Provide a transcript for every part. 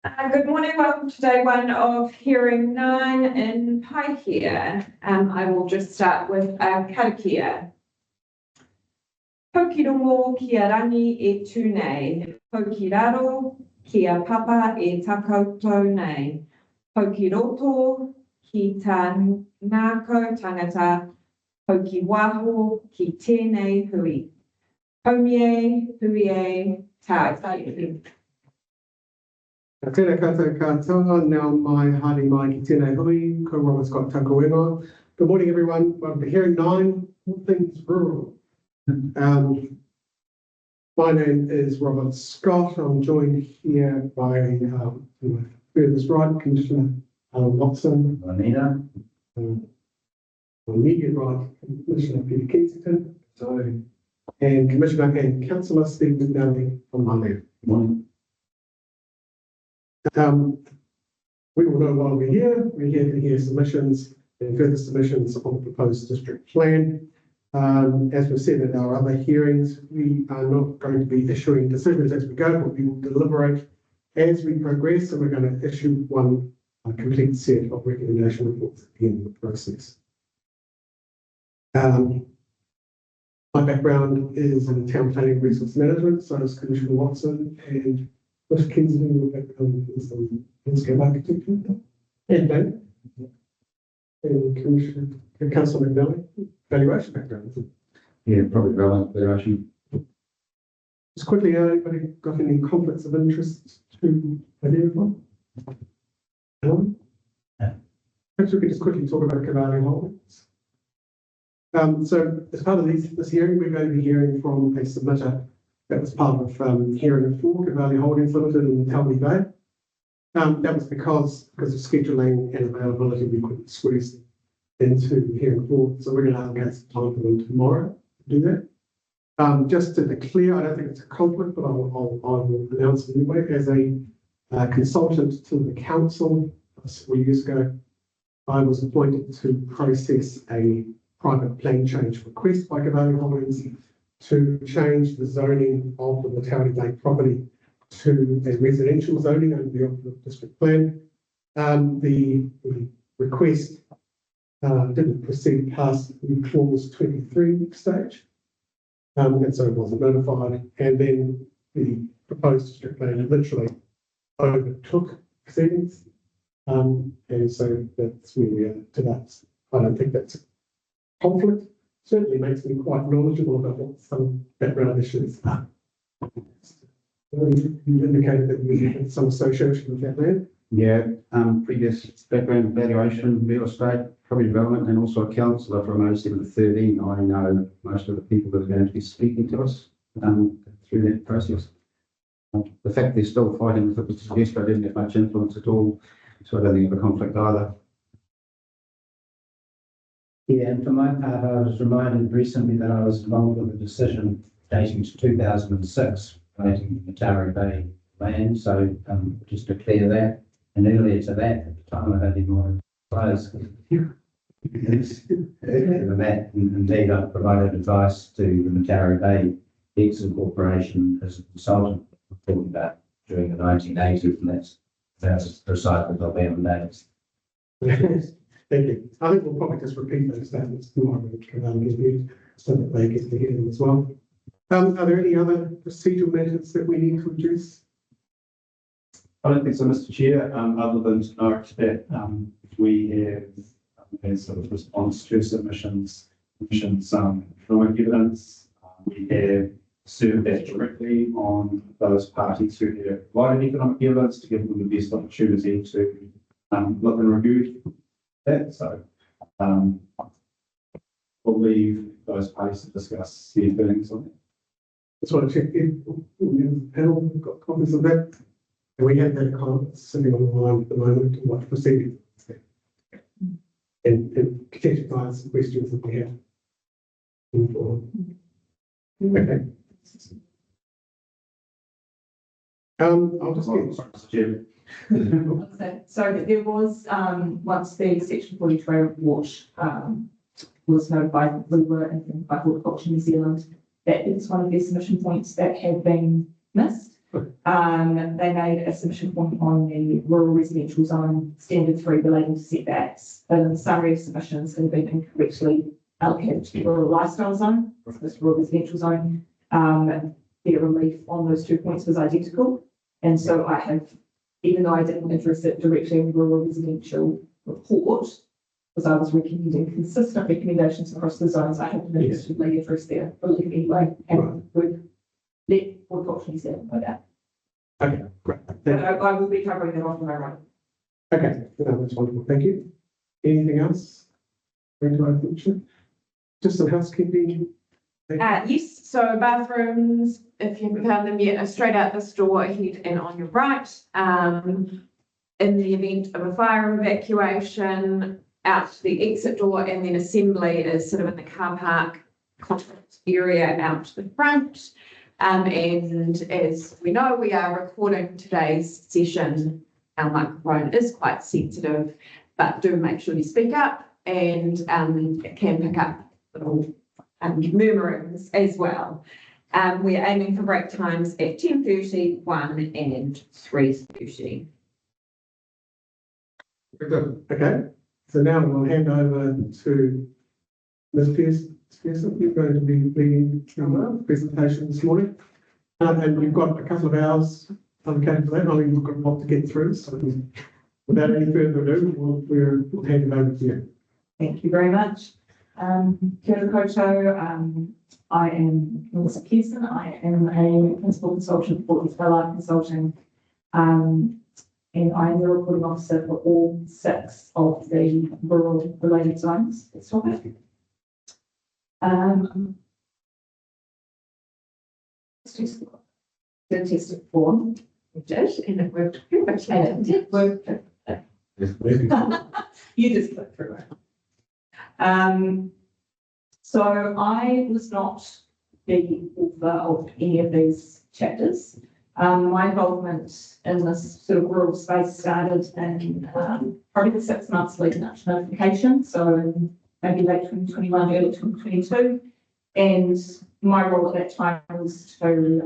Good morning, welcome to day one of hearing 9 in Paihia. I will just start with a karakia. Pokirongo kia rangi e tū nei, pokiraro kia papa e takoutou nei, pokiroto ki tā ngāko tangata, pokiwaho ki tēnei hui, pomie huie tāu. Tēnā koutou katoa, now mai haere mai ki tēnei hui, ko Robert Scott tako ingoa. Good morning everyone, welcome to hearing 9, all things rural. My name is Robert Scott. I'm joined here by my furthest right, Commissioner Watson. Anita. My immediate right, Commissioner Peter Kensington. And Commissioner and Councillor Steve McNally on my left. Good morning. We all know why we're here. We're here to hear submissions and further submissions on the proposed district plan. As we've said in our other hearings, we are not going to be issuing decisions as we go, but we will deliberate as we progress, and we're going to issue one complete set of recommendation reports at the end of the process. My background is in town planning and resource management, so is Commissioner Watson, and Mr. Kensington, your background is in landscape architecture, and Ben, and Commissioner Councillor McNally, valuation background. Yeah, probably relevant valuation. Just quickly, anybody got any conflicts of interest to identify? No? Perhaps we could just quickly talk about Cavalli Holdings. So as part of this hearing, we're going to be hearing from a submitter that was part of hearing 4, Cavalli Holdings Limited in Talby Bay. That was because of scheduling and availability, we couldn't squeeze into hearing 4. So we're going to allocate some time for them tomorrow to do that. Just to be clear, I don't think it's a conflict, but I will announce it anyway. As a consultant to the council 4 years ago, I was appointed to process a private plan change request by Cavalli Holdings to change the zoning of the Talby Bay property to a residential zoning under the Operative District Plan. The request didn't proceed past the clause 23 stage, and so it wasn't notified. And then the proposed district plan literally overtook proceedings, and so that's where we are today. I don't think that's a conflict. Certainly makes me quite knowledgeable about what some background issues are. You indicated that we had some association with that land. Yeah, previous background valuation, real estate, property development, and also a councillor from 07 to 13. I know most of the people that are going to be speaking to us through that process. The fact they're still fighting with the suggest I didn't have much influence at all, so I don't think I have a conflict either. Yeah, and for my part, I was reminded recently that I was involved with a decision dating to 2006 relating to the Matari Bay land. So just to clear that, and earlier to that, at the time I had in my close. Indeed, I provided advice to the Matari Bay Exit Corporation as a consultant, talking about during the 1980s, and that's precisely what they names. Thank you. I think we'll probably just repeat those statements tomorrow so that they get to hear them as well. Are there any other procedural matters that we need to address? I don't think so, Mr. Chair, other than to note that we have, as sort of response to submissions, some economic evidence. We have served that directly on those parties who have provided economic evidence to give them the best opportunity to look and review that. So we'll leave those parties to discuss their feelings on it. Just want to check in. The panel have got copies of that. And we have that comment sitting on the line at the moment to watch proceedings. And contextualise some questions that we have. Okay. I'll just get. Mr. Chair. So there was, once the Section 42 report was notified, we were informed by Horticulture New Zealand that it's one of their submission points that had been missed. They made a submission point on the rural residential zone standard 3 relating to setbacks. The summary of submissions have been incorrectly allocated to the rural lifestyle zone, this rural residential zone. Their relief on those 2 points was identical. And so I have, even though I didn't address it directly in the rural residential report, because I was recommending consistent recommendations across the zones, I have administratively addressed their relief anyway, and we've let board options there by that. Okay, great. But Thank you. I will be covering that off tomorrow. Okay, no, that's wonderful. Thank you. Anything else? Bring to our attention? Just some housekeeping. Yes, so bathrooms, if you haven't found them yet, are straight out this door, ahead and on your right. In the event of a fire evacuation, out the exit door, and then assembly is sort of in the car park conference area out to the front. And as we know, we are recording today's session. Our microphone is quite sensitive, but do make sure you speak up, and it can pick up little murmurings as well. We're aiming for break times at 10:30, 1 and 3:30. Very good. Okay, so now we'll hand over to Ms. Pearson. You're going to be leading the presentation this morning. And we've got a couple of hours allocated for that. I mean, we've got a lot to get through. So without any further ado, we'll hand it over to you. Thank you very much. Kia ora koutou. I am Melissa Pearson. I am a principal consultant for Wildlife Consulting. And I am the reporting officer for all 6 of the rural related zones. Let's talk about it. The tested form. We did, and it worked perfectly. And it did work perfectly. You just click through it. So I was not the author of any of these chapters. My involvement in this sort of rural space started in probably the 6 months leading up to notification, so maybe late 2021, early 2022. And my role at that time was to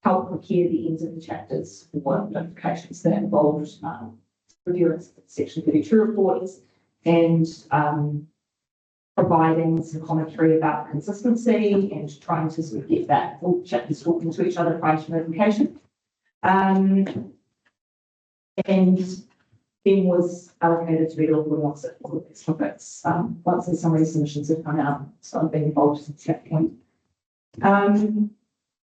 help prepare the ends of the chapters for notifications that involved reviewing Section 32 reports and providing some commentary about consistency and trying to sort of get that all chapters talking to each other prior to notification. And then was allocated to be the reporting officer for these topics once the summary submissions have come out. So I've been involved since that point.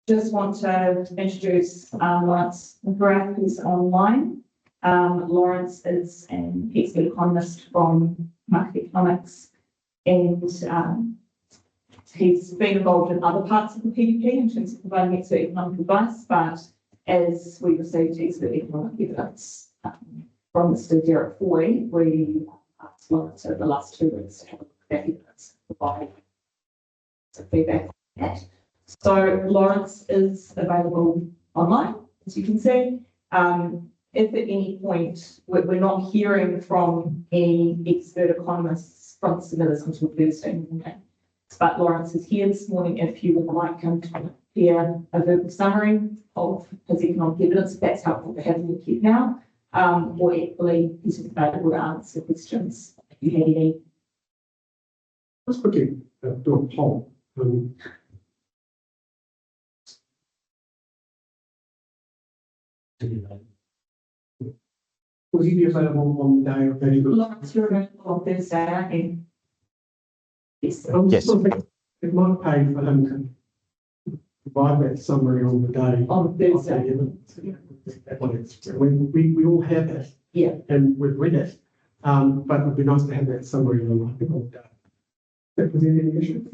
Just want to introduce Lawrence McGrath, who's online. Lawrence is an expert economist from market economics, and he's been involved in other parts of the PDP in terms of providing expert economic advice, but as we received expert economic evidence from Mr. Derek Foy, we asked Lawrence over the last 2 weeks to have a look at that evidence, provide some feedback on that. So Lawrence is available online, as you can see. If at any point we're not hearing from any expert economists from the submitters until Thursday morning, but Lawrence is here this morning if you would like him to prepare a verbal summary of his economic evidence, if that's helpful to have in your kit now, or equally he's available to answer questions if you had any. Let's quickly do a poll. Will he be available on the day of the? Lawrence, you're available on Thursday, aren't you? Yes. Yes. It might pay for him to provide that summary on the day. On Thursday. We all have it. Yeah. And we've read it, but it'd be nice to have that summary on the day. That was any issue?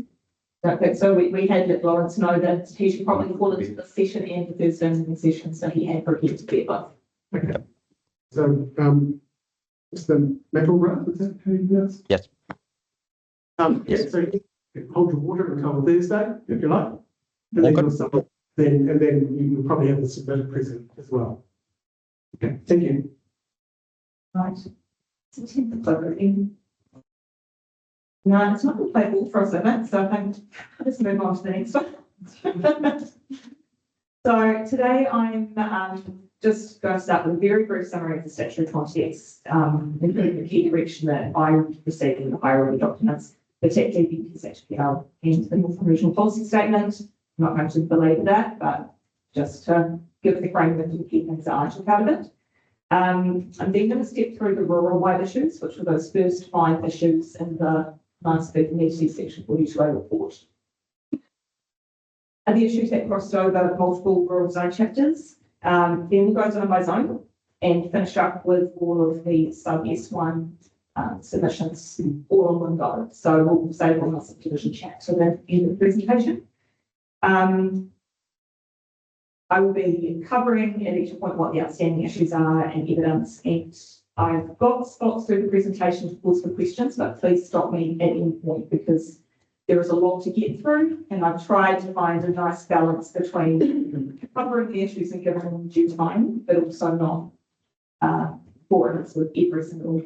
Okay, so we had let Lawrence know that he should probably call into the session and the Thursday morning session, so he had prepared to be both. Okay. So, it's the metal road, is that how you pronounce it? Yes. Yes. So you can hold your water until Thursday, if you like. And Okay. then you'll submit, and then you will probably have the submitted present as well. Okay, thank you. Right. It's a 10th of February. No, it's not going to play ball for us, I think, so I think let's move on to the next one. So today I'm just going to start with a very brief summary of the statutory context, including the key direction that I received in the higher order documents, particularly the SHPL and the Northern Regional Policy Statement. I'm not going to belabor that, but just to give the framework of the key things that I took out of it. I'm then going to step through the rural-wide issues, which were those first 5 issues in the last FNDC Section 42A report. And the issues that crossed over multiple rural zone chapters. Then we'll go zone by zone and finish up with all of the sub S1 submissions all in one go. So we'll save on the subdivision chat to the end of the presentation. I will be covering at each point what the outstanding issues are and evidence, and I've got spots through the presentation to pause for questions, but please stop me at any point because there is a lot to get through, and I've tried to find a nice balance between covering the issues and giving them due time, but also not boring us with every single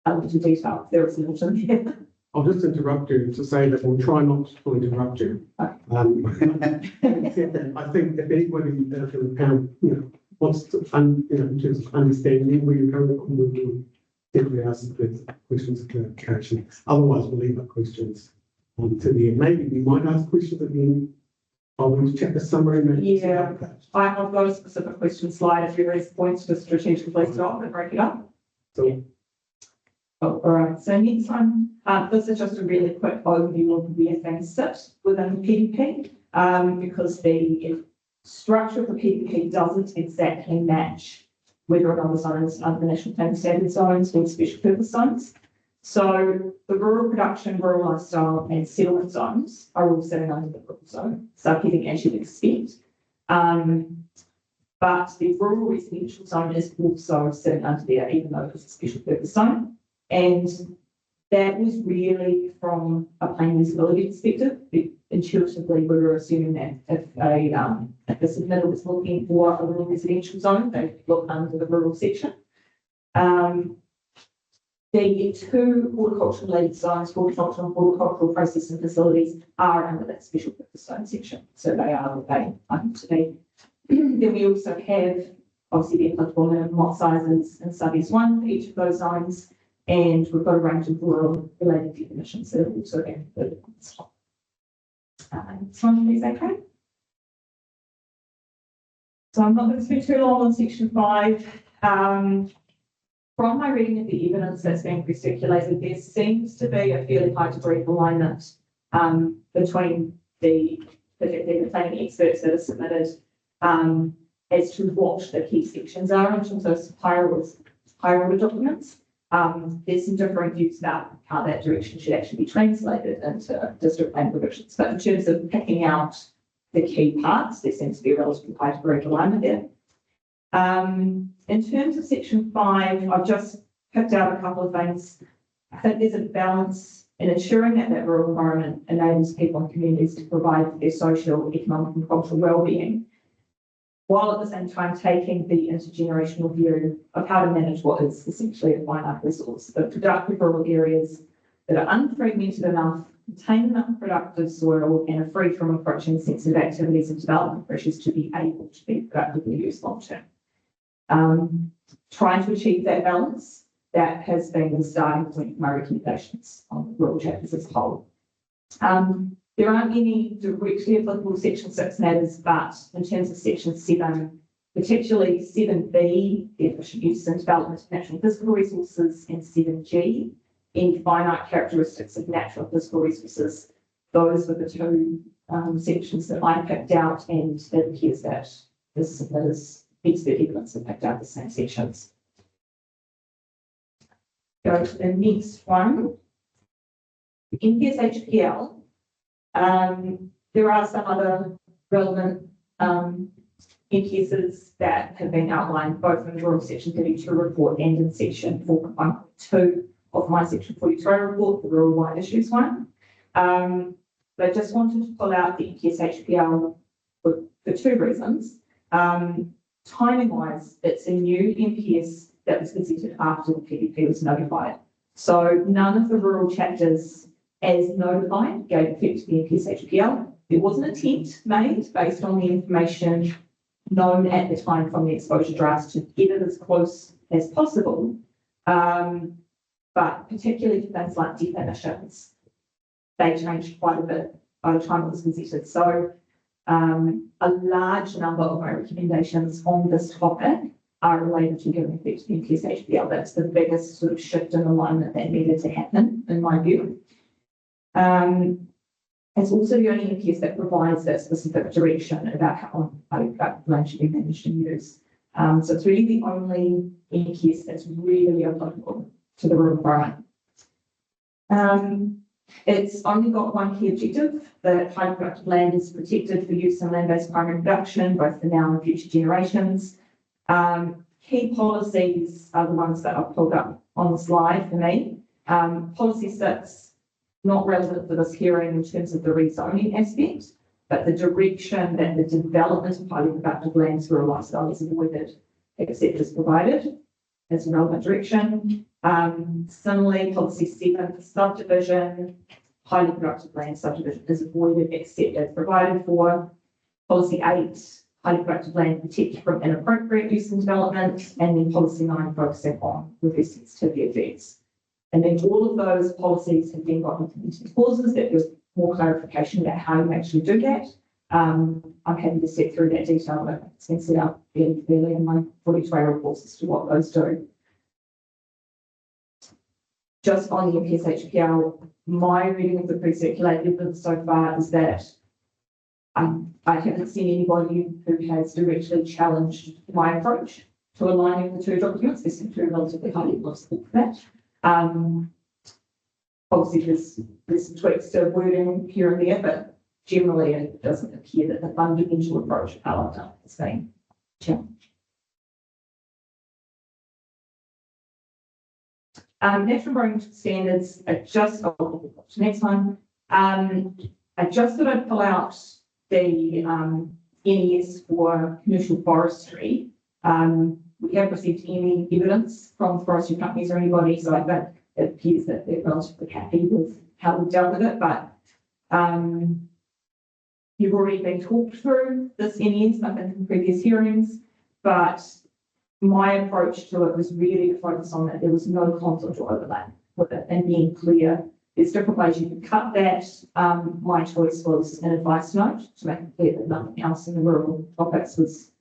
element of detail. There is an alternative. I'll just interrupt you to say that we'll try not to interrupt you. I think if anybody in the panel, wants to, in terms of understanding where you're coming from, we'll definitely ask the questions of clarification. Otherwise, we'll leave our questions to the end. Maybe we might ask questions at the end. I'll check the summary. Maybe. Yeah, I've got a specific question slide. If you raise points for strategically stop and break it up. So, all right. So next one. This is just a really quick overview of where things sit within the PDP, because the structure of the PDP doesn't exactly match whether or not the zones are the National Planning Standard zones or special purpose zones. So the rural production, rural lifestyle and settlement zones are all sitting under the rural zone, subheading as you'd expect. But the rural residential zone is also sitting under there, even though it's a special purpose zone. And that was really from a planning usability perspective. Intuitively, we were assuming that if the submitter was looking for a rural residential zone, they'd look under the rural section. The 2 horticultural related zones, horticultural and horticultural processing facilities, are under that special purpose zone section. So they are what they are to be. Then we also have obviously the applicable minimum lot sizes in sub S1 for each of those zones. And we've got a range of rural related definitions that are also included on this top. This one is okay. So I'm not going to spend too long on section 5. From my reading of the evidence that's been recirculated, there seems to be a fairly high degree of alignment between the planning experts that are submitted as to what the key sections are in terms of higher order documents. There's some different views about how that direction should actually be translated into district plan provisions. But in terms of picking out the key parts, there seems to be a relatively high degree of alignment there. In terms of section 5, I've just picked out a couple of things. I think there's a balance in ensuring that that rural environment enables people and communities to provide for their social, economic and cultural well-being, while at the same time taking the intergenerational view of how to manage what is essentially a finite resource. The productive rural areas that are unfragmented enough, contain enough productive soil, and are free from approaching sensitive activities and development pressures to be able to be productively used long term. Trying to achieve that balance, that has been the starting point of my recommendations on the rural chapters as a whole. There aren't any directly applicable section 6 matters, but in terms of section 7, particularly 7B, the efficient use and development of natural and physical resources, and 7G, any finite characteristics of natural and physical resources, those were the 2 sections that I picked out, and it appears that the submitters expert evidence have picked out the same sections. Go to the next one. NPS HPL. There are some other relevant NPSs that have been outlined both in the rural section 32 report and in section 4.2 of my section 43 report, the rural wide issues one. But I just wanted to pull out the NPS HPL for 2 reasons. Timing wise, it's a new NPS that was presented after the PDP was notified. So none of the rural chapters as notified gave effect to the NPS HPL. There was an attempt made based on the information known at the time from the exposure drafts to get it as close as possible. But particularly for things like definitions, they changed quite a bit by the time it was considered. So a large number of my recommendations on this topic are related to giving effect to the NPS HPL. That's the biggest sort of shift in alignment that needed to happen, in my view. It's also the only NPS that provides that specific direction about how land should be managed and used. So it's really the only NPS that's really applicable to the rural environment. It's only got one key objective, that highly productive land is protected for use in land-based primary production, both for now and future generations. Key policies are the ones that I've pulled up on the slide for me. Policy 6, not relevant for this hearing in terms of the rezoning aspect, but the direction that the development of highly productive lands for a lifestyle is avoided, except as provided, as a relevant direction. Similarly, policy 7 for subdivision, highly productive land subdivision is avoided except as provided for. Policy 8, highly productive land protected from inappropriate use and development, and then policy 9 focusing on reverse sensitivity effects. And then all of those policies have then got implementing clauses that give more clarification about how you actually do that. I'm happy to step through that detail, but it's been set out fairly clearly in my 42A reports as to what those do. Just on the NPS HPL, my reading of the pre-circulated evidence so far is that I haven't seen anybody who has directly challenged my approach to aligning the two documents. They seem to be relatively highly possible for that. Obviously, there's some tweaks to wording here and there, but generally it doesn't appear that the fundamental approach of how I've done it is being challenged. National Growing Standards are just, next time. I just thought I'd pull out the NES for commercial forestry. We haven't received any evidence from forestry companies or anybody, so I think it appears that they're relatively happy with how we've dealt with it, but you've already been talked through this NES, I think, in previous hearings, but my approach to it was really to focus on that there was no conflict or overlap with it and being clear. There's different ways you can cut that. My choice was an advice note to make it clear that nothing else in the rural topics was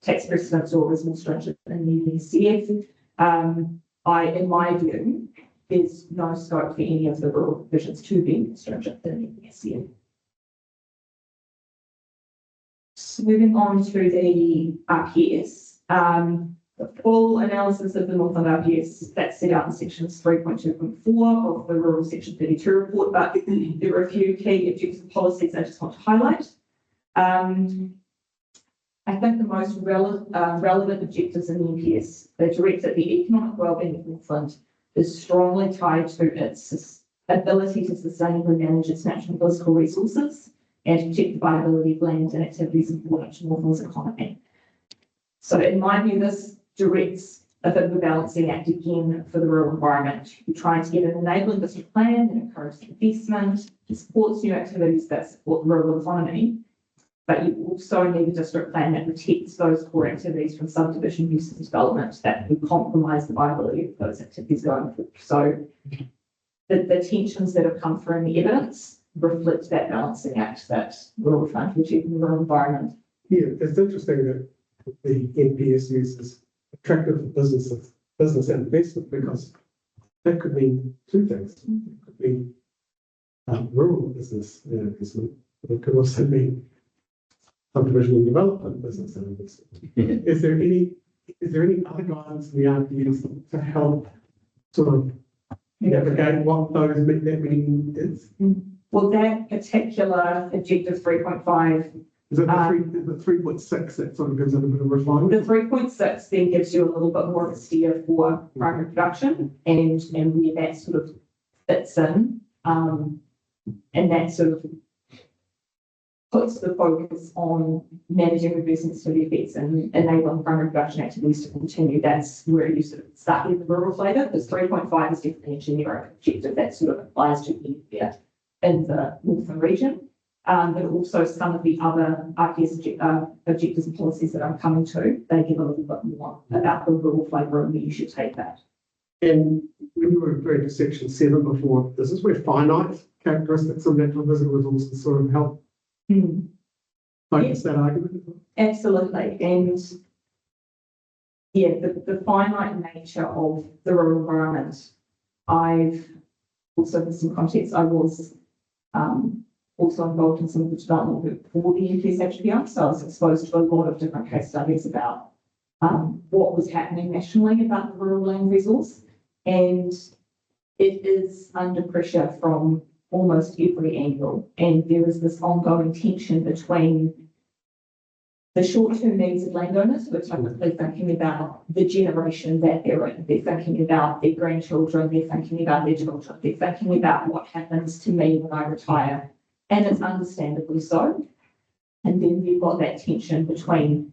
tax precedents or was more stringent than the ECF. In my view, there's no scope for any of the rural provisions to be more stringent than the ECF. So moving on to the RPS. The full analysis of the Northland RPS that's set out in sections 3.2.4 of the Rural Section 32 report, but there are a few key objectives and policies I just want to highlight. I think the most relevant objectives in the NPS, they direct that the economic wellbeing of Northland is strongly tied to its ability to sustainably manage its natural and physical resources and protect the viability of land and activities important to Northland's economy. So in my view, this directs a bit of a balancing act again for the rural environment. You're trying to get an enabling district plan that encourages investment, supports new activities that support the rural economy, but you also need a district plan that protects those core activities from subdivision use and development that would compromise the viability of those activities going forward. So the tensions that have come through in the evidence reflect that balancing act that we're trying to achieve in the rural environment. Yeah, it's interesting that the NPS uses attractive business and investment, because that could mean two things. It could be rural business and investment, but it could also mean subdivision and development business and investment. Yeah. Is there any other guidance in the RPS to help sort of navigate what that meaning is? Well, that particular objective 3.5, Is it the 3.6 that sort of gives it a bit of refinement? the 3.6 then gives you a little bit more of a steer for primary production and where that sort of fits in. And that sort of puts the focus on managing reverse sensitivity effects and enabling primary production activities to continue. That's where you sort of start with the rural flavour, because 3.5 is definitely a generic objective that sort of applies to anywhere in the northern region. but also some of the other RPS objectives and policies that I'm coming to, they give a little bit more about the rural flavour and where you should take that. And when you were referring to section 7 before, this is where finite characteristics of natural visible resources sort of help focus that argument as well. Absolutely, and yeah, the finite nature of the rural environment. I've also, for some context, I was also involved in some of the development work for the NPS, so I was exposed to a lot of different case studies about what was happening nationally about the rural land resource, and it is under pressure from almost every angle, and there is this ongoing tension between the short-term needs of landowners, who are typically thinking about the generation that they're in. They're thinking about their grandchildren, they're thinking about their children, they're thinking about what happens to me when I retire, and it's understandably so. And then we've got that tension between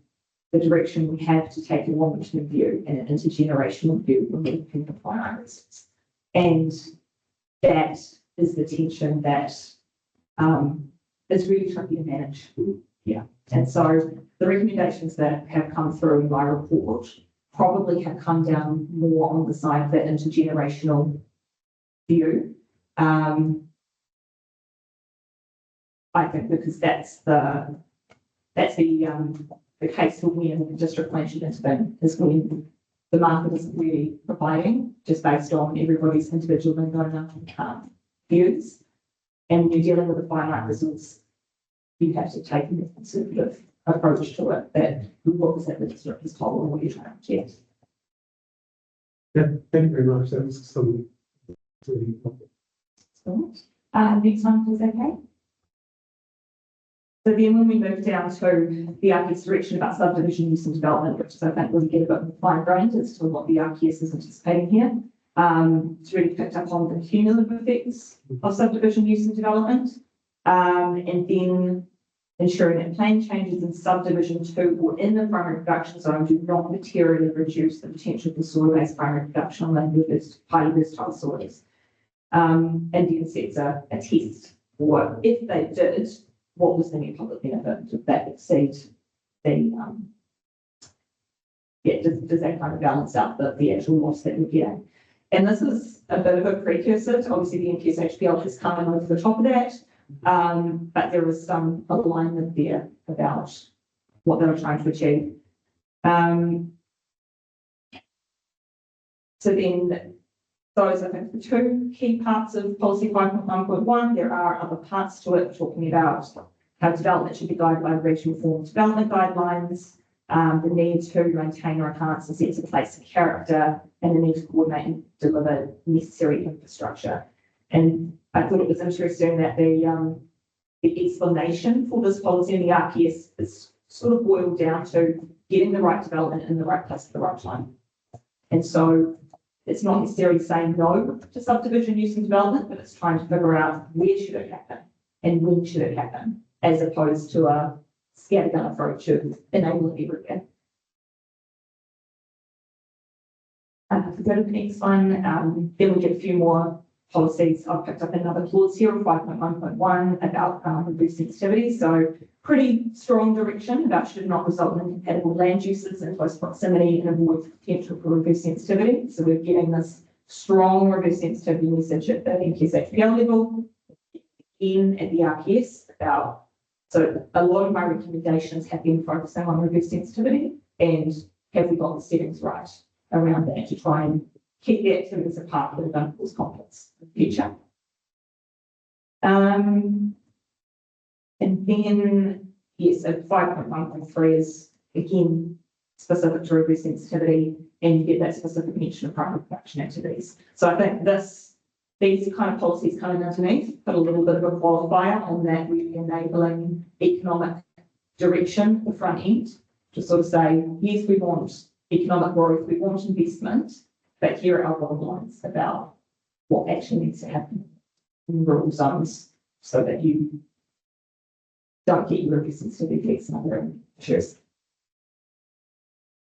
the direction we have to take a longer-term view and an intergenerational view when we're looking at finances. And that is the tension that is really tricky to manage. Yeah. And so the recommendations that have come through in my report probably have come down more on the side of that intergenerational view. I think because that's the case for when the district plan should intervene, is when the market isn't really providing, just based on everybody's individual landowner views. And when you're dealing with a finite resource, you have to take a more conservative approach to it that looks at the district as whole and what you're trying to achieve. Yeah, thank you very much. That was some really helpful. So, next one, please, okay? So then when we move down to the RPS direction about subdivision use and development, which is, I think, really get a bit more fine-grained as to what the RPS is anticipating here. It's really picked up on the cumulative effects of subdivision use and development, and then ensuring that plan changes in subdivision 2 or in the primary production zone do not materially reduce the potential for soil-based primary production on land with highly versatile soils. And then sets a test for if they did, what was the net public benefit? Did that exceed the does that kind of balance out the actual loss that we're getting? And this is a bit of a precursor to obviously the NPS HPL has come in over the top of that. But there was some alignment there about what they were trying to achieve. So then those are the two key parts of policy 5.1.1. There are other parts to it talking about how development should be guided by regional form development guidelines, the need to maintain or enhance a sense of place and character, and the need to coordinate and deliver necessary infrastructure. And I thought it was interesting that the explanation for this policy in the RPS is sort of boiled down to getting the right development in the right place at the right time. And so it's not necessarily saying no to subdivision use and development, but it's trying to figure out where should it happen and when should it happen, as opposed to a scattergun approach of enabling everywhere. If we go to the next one, then we get a few more policies. I've picked up another clause here of 5.1.1 about reduced sensitivity. So pretty strong direction about should not result in incompatible land uses in close proximity and avoid potential for reduced sensitivity. So we're getting this strong reduced sensitivity message at the NPS HPL level, in at the RPS about. So a lot of my recommendations have been focusing on reduced sensitivity and have we got the settings right around that to try and keep the activities apart that are going to cause conflicts in the future. And then, yes, so 5.1.3 is again specific to reduced sensitivity, and you get that specific mention of primary production activities. So I think these kind of policies coming underneath put a little bit of a qualifier on that really enabling economic direction at the front end to sort of say, yes, we want economic growth, we want investment, but here are our bottom lines about what actually needs to happen in rural zones so that you don't get your reduced sensitivity effects and other issues.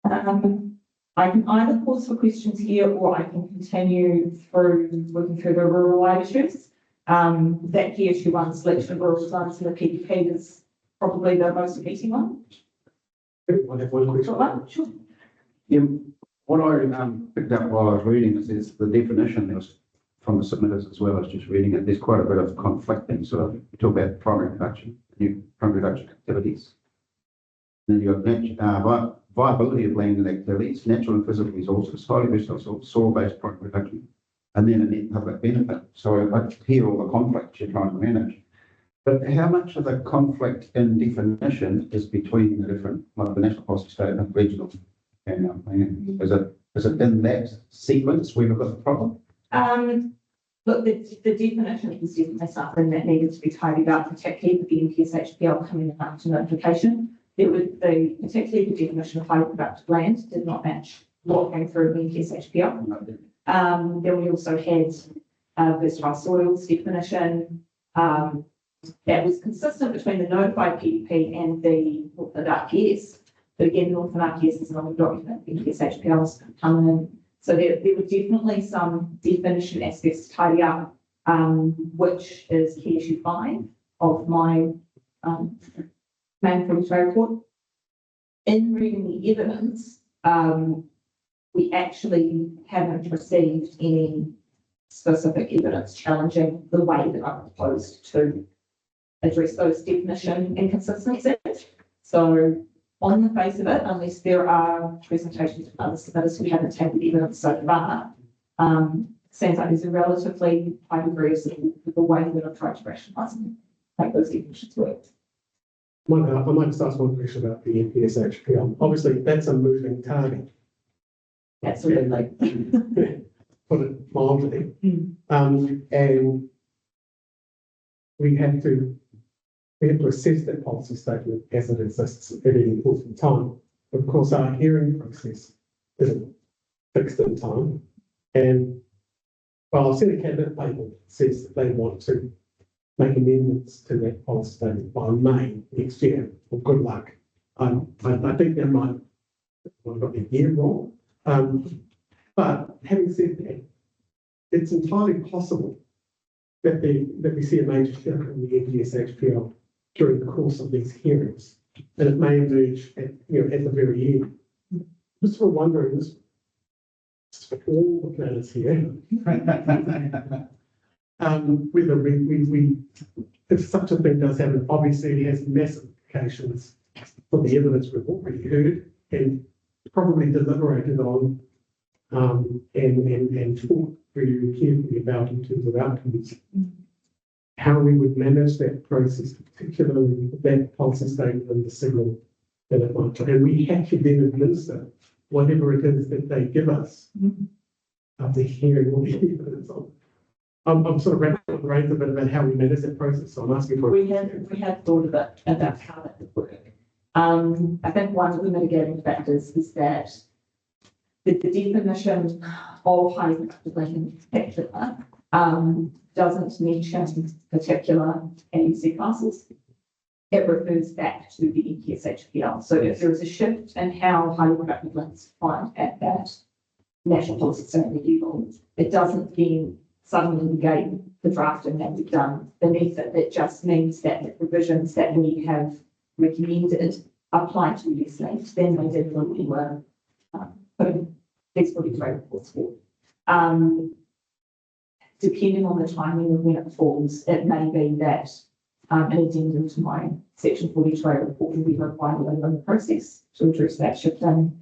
I can either pause for questions here or I can continue through working through the rural wide issues. That PSU one selection of rural zones in the PPP is probably the most repeating one. I have one question. Sure. Yeah, what I picked up while I was reading is the definition that was from the submitters as well as just reading it. There's quite a bit of conflicting. So you talk about primary production activities. Then you've got viability of land and activities, natural and physical resources, highly versatile soil-based primary production, and then a net public benefit. So I hear all the conflicts you're trying to manage. But how much of the conflict in definition is between the different, like the national policy statement, regional, and plan? Is it in that sequence where we've got the problem? Look, the definition is definitely something that needed to be tidied up, particularly with the NPSHPL coming after notification. Particularly the definition of highly productive land did not match what came through the NPSHPL. Then we also had versatile soils definition. That was consistent between the notified PDP and the RPS. But again, Northern RPS is not a document, the NPSHPL is coming in. So there were definitely some definition aspects to tidy up, which is key issue 5 of my main preliminary report. In reading the evidence, we actually haven't received any specific evidence challenging the way that I proposed to address those definition inconsistencies. So on the face of it, unless there are presentations from other submitters who haven't taken evidence so far, seems like there's a relatively high degree of support for the way that I've tried to rationalise and make those definitions work. I might just ask one question about the NPSHPL. Obviously, that's a moving target. Absolutely. Put it mildly. And we have to assess that policy statement as it exists at any point in time. Of course, our hearing process isn't fixed in time. And while I've seen a cabinet paper that says that they want to make amendments to that policy statement by May next year, well, good luck. I think that might have got the year wrong. But having said that, it's entirely possible that we see a major shift in the NPSHPL during the course of these hearings, and it may emerge at the very end. Just for wondering, this for all the planners here, whether we if such a thing does happen, obviously it has massive implications for the evidence we've already heard and probably deliberated on, and thought very carefully about in terms of outcomes. How we would manage that process, particularly with that policy statement and the signal that it might. And we have to then administer whatever it is that they give us after hearing all the evidence on. I'm sort of wrapping my brains a bit about how we manage that process. So I'm asking for. We have thought about how that would work. I think one of the mitigating factors is that the definition of highly productive land in particular doesn't mention particular AUC classes. It refers back to the NPSHPL. So if there is a shift in how highly productive land is defined at that national policy statement level, it doesn't then suddenly negate the drafting that we've done beneath it. It just means that the provisions that we have recommended apply to less land than they did when we were putting these feasibility reports forward. Depending on the timing of when it falls, it may be that an addendum to my section 42 report will be required later in the process to address that shift in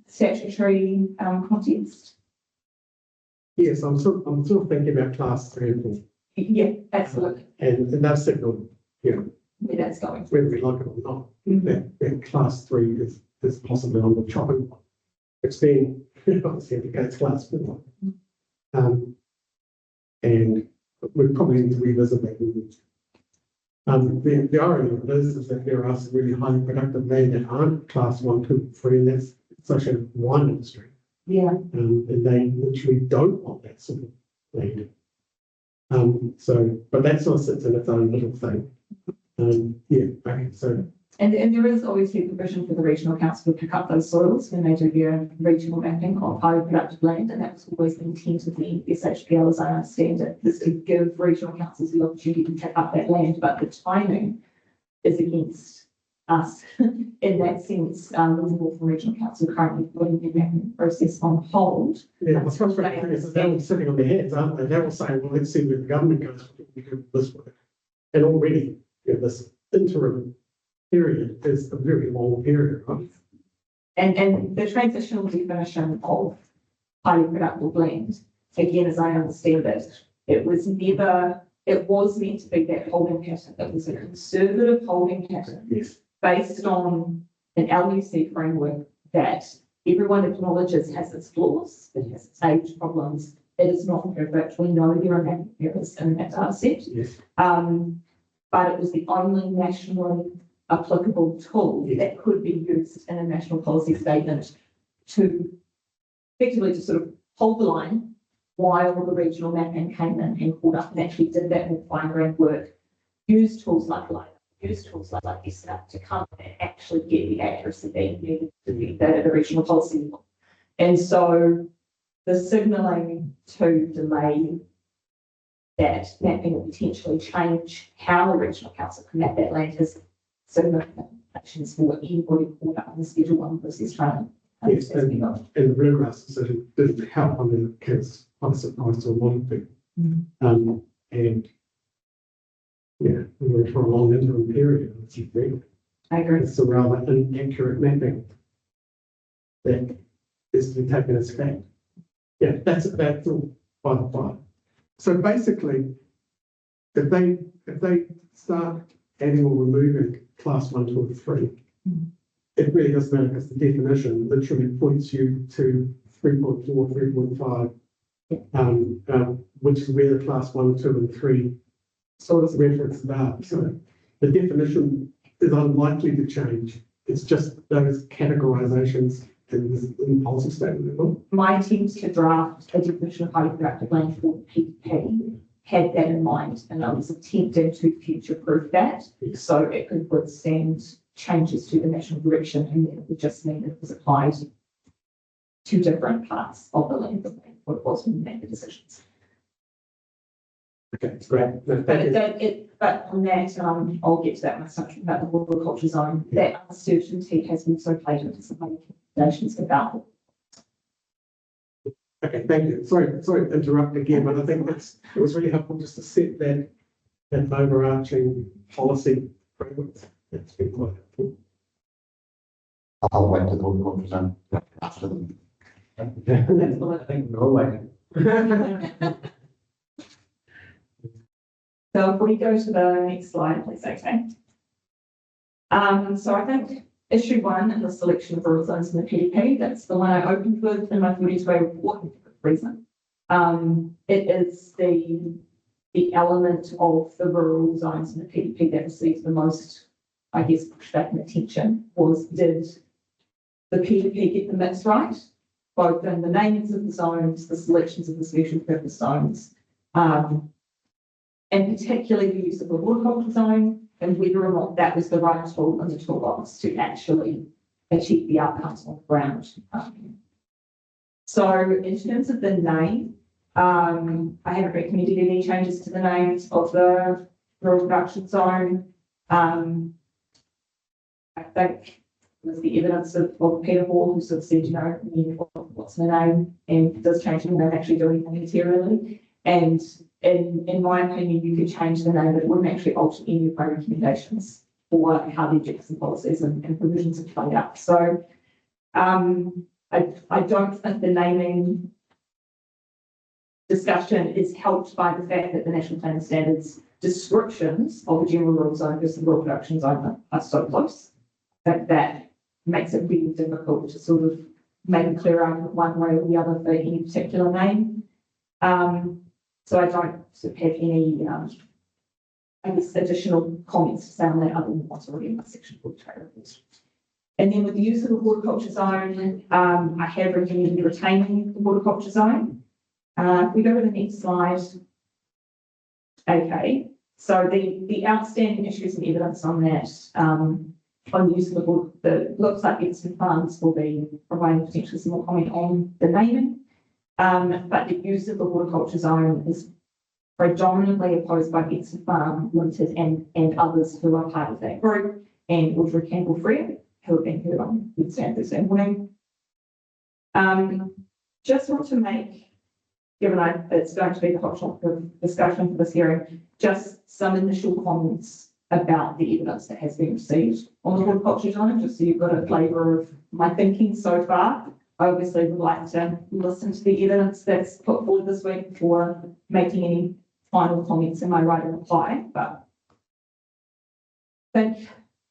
statutory context. Yes, I'm sort of thinking about class 3 and 4. Yeah, absolutely. And that's signal, Where that's going. whether we like it or not, that class 3 is possibly on the chopping block. It's then obviously indicates class 4. And we probably need to revisit that. The irony of this is that there are some really highly productive land that aren't class 1, 2, and 3, and that's associated with the wine industry. Yeah. And they literally don't want that sort of land. But that sort of sits in its own little thing. Okay, so And there is obviously provision for the regional council to pick up those soils when they do their regional mapping of highly productive land, and that's always the intent of the SHPL, as I understand it, is to give regional councils the opportunity to pick up that land, but the timing is against us in that sense. The Northern Regional Council currently putting the mapping process on hold. Yeah, what's frustrating thing is that they're all sitting on their heads, aren't they? They're all saying, well, let's see where the government goes, we do this work. And already, this interim period is a very long period, right? And the transitional definition of highly productive land, again, as I understand it, it was meant to be that holding pattern. It was a conservative holding pattern. Yes. Based on an LUC framework that everyone acknowledges has its flaws, it has its age problems, it is not perfect. We know there are mapping errors in that data set. Yes. But it was the only nationally applicable tool that could be used in a national policy statement to effectively to sort of hold the line while the regional mapping came in and caught up and actually did that more fine-grained work, use tools like LiDAR, use tools like this stuff to come and actually get the accuracy they needed to be that at a regional policy level. And so the signalling to delay that mapping will potentially change how the regional council can map that land has significant implications for anybody caught up in the Schedule 1 process training. Yes, and the bluegrass decision didn't help. I mean, it's quite surprised to a lot of people. And yeah, we were for a long interim period. I agree. It's a rather inaccurate mapping that is to be taken as fact. Yeah, that's all by the by. So basically, if they start adding or removing class 1, 2, and 3, it really doesn't matter because the definition literally points you to 3.4, 3.5, which is where the class 1, 2, and 3 sort of references are. So the definition is unlikely to change. It's just those categorizations in the policy statement level. My attempt to draft a definition of highly productive land for PPP had that in mind, and I was attempting to future-proof that so it could withstand changes to the national direction, and then it would just mean it was applied to different parts of the land, what it was when we made the decisions. Okay, it's great. No, But on that, I'll get to that when I start talking about the horticulture zone. That uncertainty has also played into some recommendations about it. Okay, thank you. Sorry to interrupt again, but I think it was really helpful just to set that overarching policy framework. It's been quite helpful. I'll wait to the horticulture zone after them. That's all I think. We're all waiting. So if we go to the next slide, please, okay. So I think issue 1 in the selection of rural zones in the PDP, that's the one I opened with in my 42-way report for good reason. It is the element of the rural zones in the PDP that receives the most, I guess, pushback and attention was, did the PDP get the mix right? Both in the namings of the zones, the selections of the special purpose zones, and particularly the use of the horticulture zone, and whether or not that was the right tool in the toolbox to actually achieve the outcomes on the ground. So in terms of the name, I haven't recommended any changes to the names of the rural production zone. I think it was the evidence of Peter Hall, who sort of said, you know, what's the name, and does change the name actually do anything materially. And in my opinion, you could change the name, but it wouldn't actually alter any of my recommendations for how the objectives and policies and provisions have played out. So I don't think the naming discussion is helped by the fact that the National Planning Standards descriptions of the general rural zone versus the rural production zone are so close that makes it really difficult to sort of make a clear argument one way or the other for any particular name. So I don't sort of have any, I guess, additional comments to say on that other than what's already in my section for the trade reviews. And then with the use of the horticulture zone, I have recommended retaining the horticulture zone. If we go to the next slide. Okay, so the outstanding issues and evidence on that on use of the board, looks like Edson Farms will be providing potentially some more comment on the naming. But the use of the horticulture zone is predominantly opposed by Edson Farm Limited and others who are part of that group, and Audrey Campbell Freer, who have been heard on Wednesday and Thursday morning. Just want to make, given it's going to be the hot topic of discussion for this hearing, just some initial comments about the evidence that has been received on the horticulture zone, just so you've got a flavour of my thinking so far. I obviously would like to listen to the evidence that's put forward this week before making any final comments in my right of reply, but I think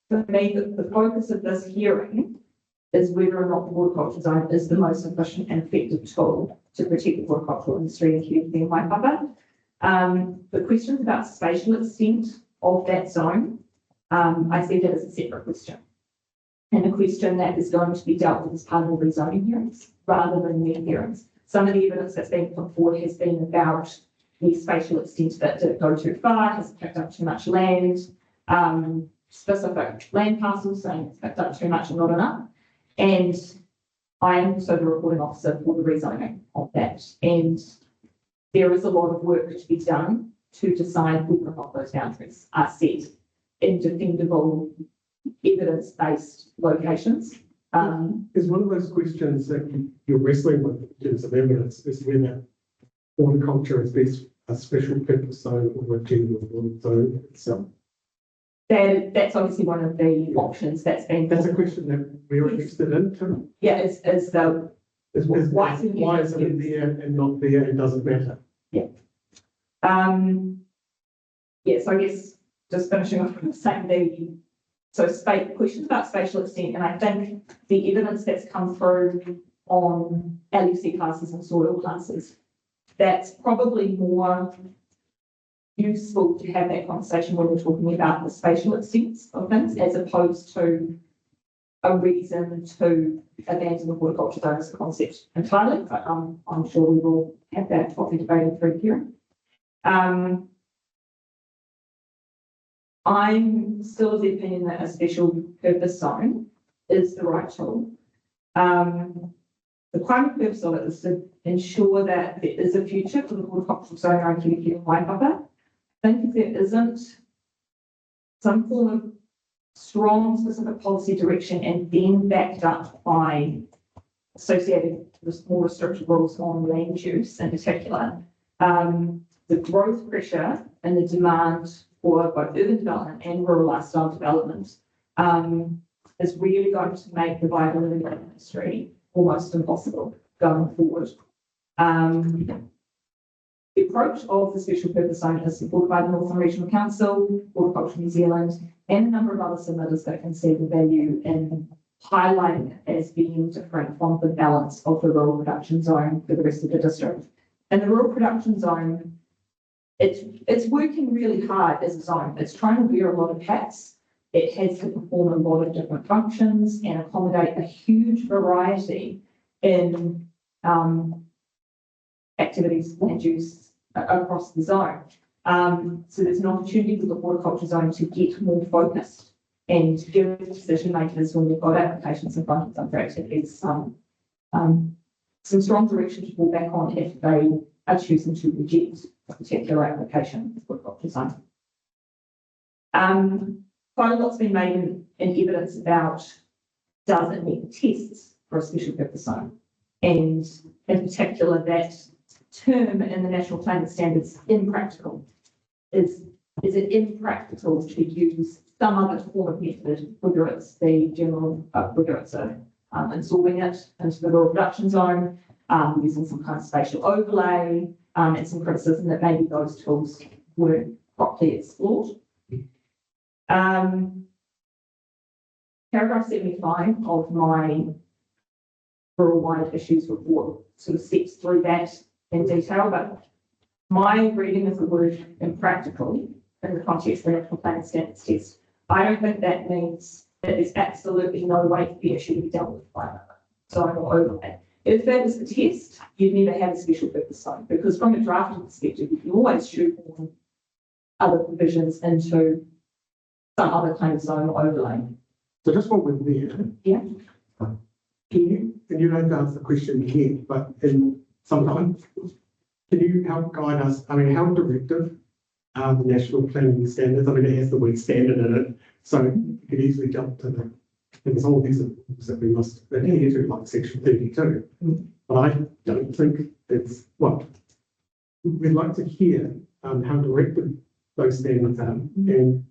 for me that the focus of this hearing is whether or not the horticulture zone is the most efficient and effective tool to protect the horticultural industry and community in Waipapa. The questions about spatial extent of that zone, I see that as a separate question, and a question that is going to be dealt with as part of the rezoning hearings rather than the hearings. Some of the evidence that's been put forward has been about the spatial extent that did it go too far, has it picked up too much land, specific land parcels saying it's picked up too much and not enough. And I am also the reporting officer for the rezoning of that. And there is a lot of work to be done to decide whether or not those boundaries are set in defendable, evidence-based locations. Is one of those questions that you're wrestling with in terms of evidence is whether horticulture is best a special purpose zone or a general zone itself? That's obviously one of the options that's been. That's a question that we're interested in too. Yeah, is Why is it in there and not there? It doesn't matter. Yeah. So I guess just finishing off with saying questions about spatial extent, and I think the evidence that's come through on LUC classes and soil classes, that's probably more useful to have that conversation when we're talking about the spatial extents of things, as opposed to a reason to abandon the horticulture zone as a concept entirely. But I'm sure we will have that topic debated through here. I'm still of the opinion that a special purpose zone is the right tool. The primary purpose of it is to ensure that there is a future for the horticultural zone around Kirikiri and Waipapa. I think if there isn't some form of strong specific policy direction and then backed up by associated with more restrictive rules on land use in particular, the growth pressure and the demand for both urban development and rural lifestyle development is really going to make the viability of the industry almost impossible going forward. The approach of the special purpose zone is supported by the Northern Regional Council, Horticulture New Zealand, and a number of other submitters that can see the value in highlighting it as being different from the balance of the rural production zone for the rest of the district. And the rural production zone, it's working really hard as a zone. It's trying to wear a lot of hats. It has to perform a lot of different functions and accommodate a huge variety in activities and use across the zone. So there's an opportunity for the horticulture zone to get more focused and give decision makers, when they've got applications in front of them for activities, some strong direction to fall back on if they are choosing to reject a particular application for horticulture zone. Quite a lot's been made in evidence about does it meet the tests for a special purpose zone, and in particular that term in the National Planning Standards, impractical. Is it impractical to use some other form of method, whether it's the general, whether it's absorbing it into the rural production zone, using some kind of spatial overlay, and some criticism that maybe those tools weren't properly explored. Paragraph 75 of my rural-wide issues report sort of steps through that in detail, but my reading of the word impractical in the context of the National Planning Standards test, I don't think that means that there's absolutely no way for the issue to be dealt with by zone or overlay. If that was the test, you'd never have a special purpose zone, because from a drafting perspective, you can always shoehorn other provisions into some other kind of zone or overlay. So just what we're there. Yeah. Can you, and you don't answer the question yet, but in sometimes, can you help guide us? I mean, how directive are the national planning standards? I mean, it has the word standard in it, so you could easily jump to the, there's all these rules that we must adhere to, like section 32. But I don't think it's, well, we'd like to hear how directive those standards are and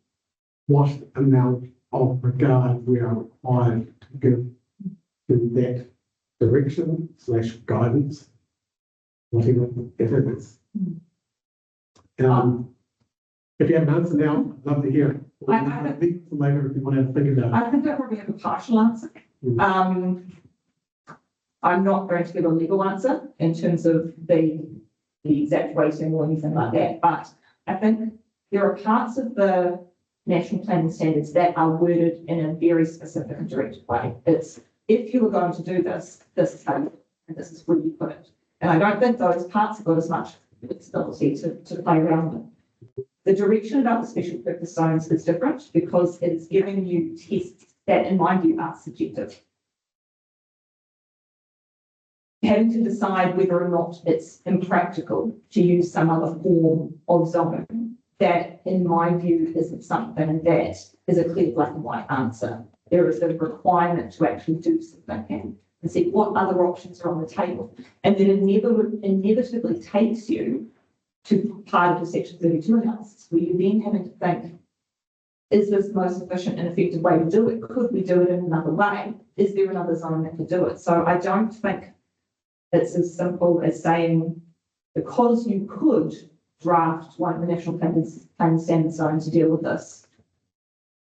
what amount of regard we are required to give to that direction / guidance, whatever it is. If you have an answer now, I'd love to hear it. Or leave it for later if you want to think about it. I think I probably have a partial answer. I'm not going to give a legal answer in terms of the exact weighting or anything like that, but I think there are parts of the national planning standards that are worded in a very specific and directed way. It's, if you were going to do this, this is how you, and this is where you put it. And I don't think those parts have got as much flexibility to play around with. The direction about the special purpose zones is different because it's giving you tests that, in my view, are subjective. Having to decide whether or not it's impractical to use some other form of zone, that, in my view, isn't something that is a clear black and white answer. There is a requirement to actually do something and see what other options are on the table. And then it inevitably takes you to part of the section 32 analysis, where you're then having to think, is this the most efficient and effective way to do it? Could we do it in another way? Is there another zone that could do it? So I don't think it's as simple as saying, because you could draft one of the national planning standard zone to deal with this,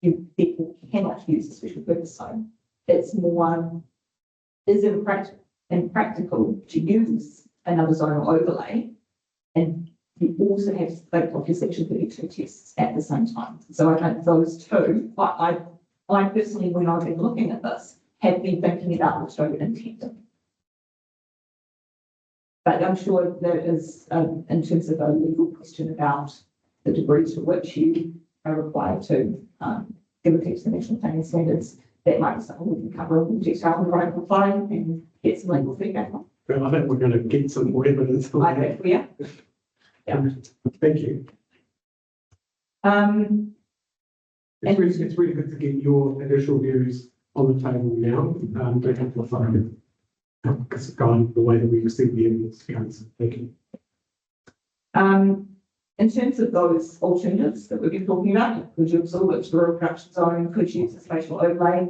you therefore cannot use the special purpose zone. It's more, is it impractical to use another zone or overlay? And you also have to think of your section 32 tests at the same time. So I think those two, I personally, when I've been looking at this, have been thinking about the two in tandem. But I'm sure there is, in terms of a legal question about the degree to which you are required to give effect to the national planning standards, that might be something we can cover in detail and write reply and get some legal feedback on. Well, I think we're going to get some more evidence. I think we are. Yeah. Thank you. It's really good to get your initial views on the table now. To amplify it. Because it's gone the way that we receive the evidence. Thank you. In terms of those alternatives that we've been talking about, could you absorb it to the rural production zone? Could you use a spatial overlay?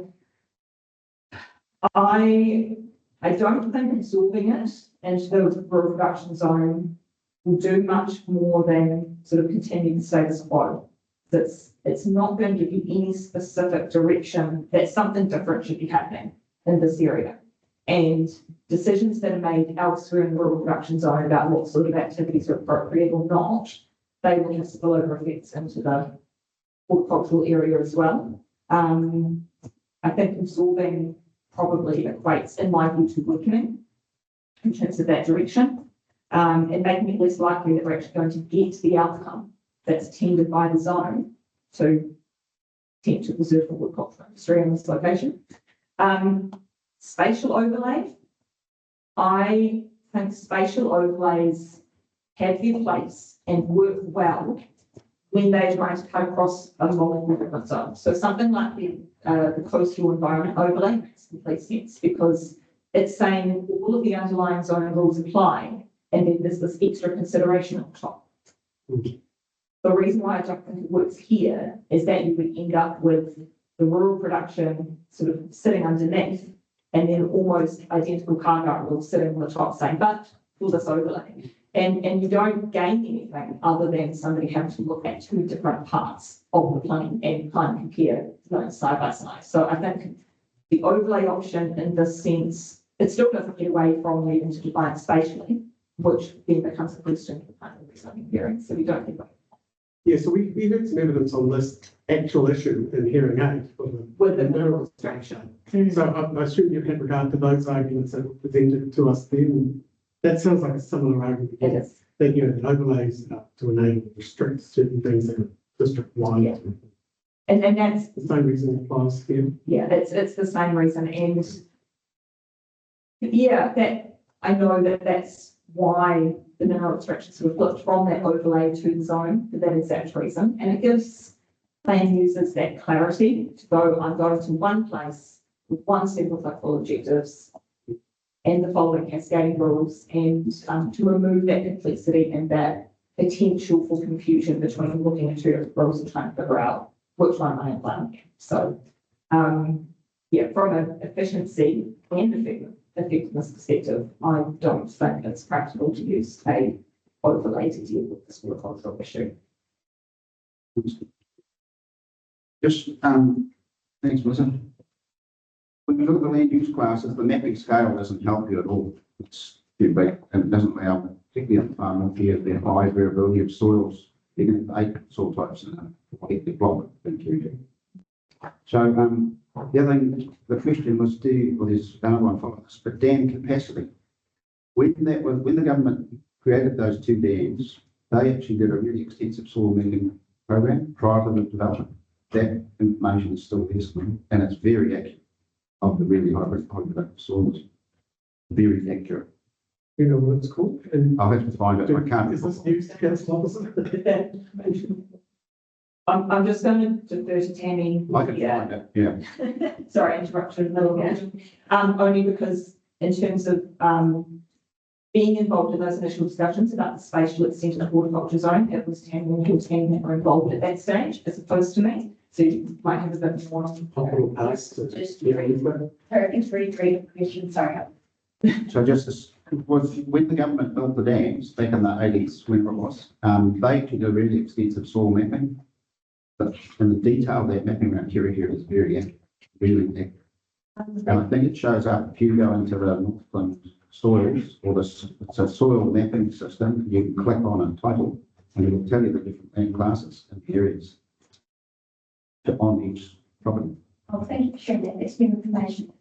I don't think absorbing it into the rural production zone will do much more than sort of continue the status quo. It's not going to give you any specific direction that something different should be happening in this area. And decisions that are made elsewhere in the rural production zone about what sort of activities are appropriate or not, they will have spillover effects into the horticultural area as well. I think absorbing probably equates, in my view, to weakening in terms of that direction, and making it less likely that we're actually going to get the outcome that's tended by the zone to tend to preserve the horticultural industry in this location. Spatial overlay. I think spatial overlays have their place and work well when they're trying to cut across a multiple different zones. So something like the coastal environment overlay makes complete sense because it's saying all of the underlying zoning rules apply, and then there's this extra consideration on top. The reason why I don't think it works here is that you would end up with the rural production sort of sitting underneath, and then almost identical cargo rules sitting on the top saying, but for this overlay. And you don't gain anything other than somebody having to look at two different parts of the plan and kind of compare those side by side. So I think the overlay option in this sense, it still doesn't get away from needing to define spatially, which then becomes a question for kind of rezoning hearing. So we don't think about it. Yeah, so we heard some evidence on this actual issue in hearing 8 With the mineral structure. So I assume you've had regard to those arguments that were presented to us then. That sounds like a similar argument. It is. That, you know, the overlays to enable restrict certain things that are district wide. Yeah. And that's, The same reason applies here. yeah, it's the same reason, and yeah, that, I know that that's why the mineral restrictions were flipped from that overlay to the zone for that exact reason, and it gives plan users that clarity to go, I'm going to one place with one set of local objectives and the following cascading rules, and to remove that complexity and that potential for confusion between looking at two rules and trying to figure out which one I am playing. So, yeah, from an efficiency and effectiveness perspective, I don't think it's practical to use a overlay to deal with this horticultural issue. Just, thanks, Melissa. When you look at the land use classes, the mapping scale doesn't help you at all. It's too big and it doesn't allow, particularly at the farm up here, the high variability of soils. You can have 8 soil types in a hectare block. So, the other thing, the question was there's another one for us, but dam capacity. When the government created those 2 dams, they actually did a really extensive soil mapping program prior to the development. That information is still there somewhere, and it's very accurate of the really high productive soils. Very accurate. You know what it's called? And I'll have to find it. I can't. is this news to council officer? I'm just going to defer to Tammy. I can find it, yeah. Sorry, interruption in the middle of it. Only because in terms of being involved in those initial discussions about the spatial extent of the horticulture zone, it was Tammy and her team that were involved at that stage, as opposed to me. So you might have a bit more. Hospital palace. Just three questions, sorry. So just as, when the government built the dams back in the 80s, whenever it was, they actually did really extensive soil mapping. But in the detail of that mapping around here is very accurate, really accurate. And I think it shows up if you go into the Northland soils or it's a soil mapping system, you can click on a title and it will tell you the different land classes and areas on each property. Oh, thank you for sharing that. That's been information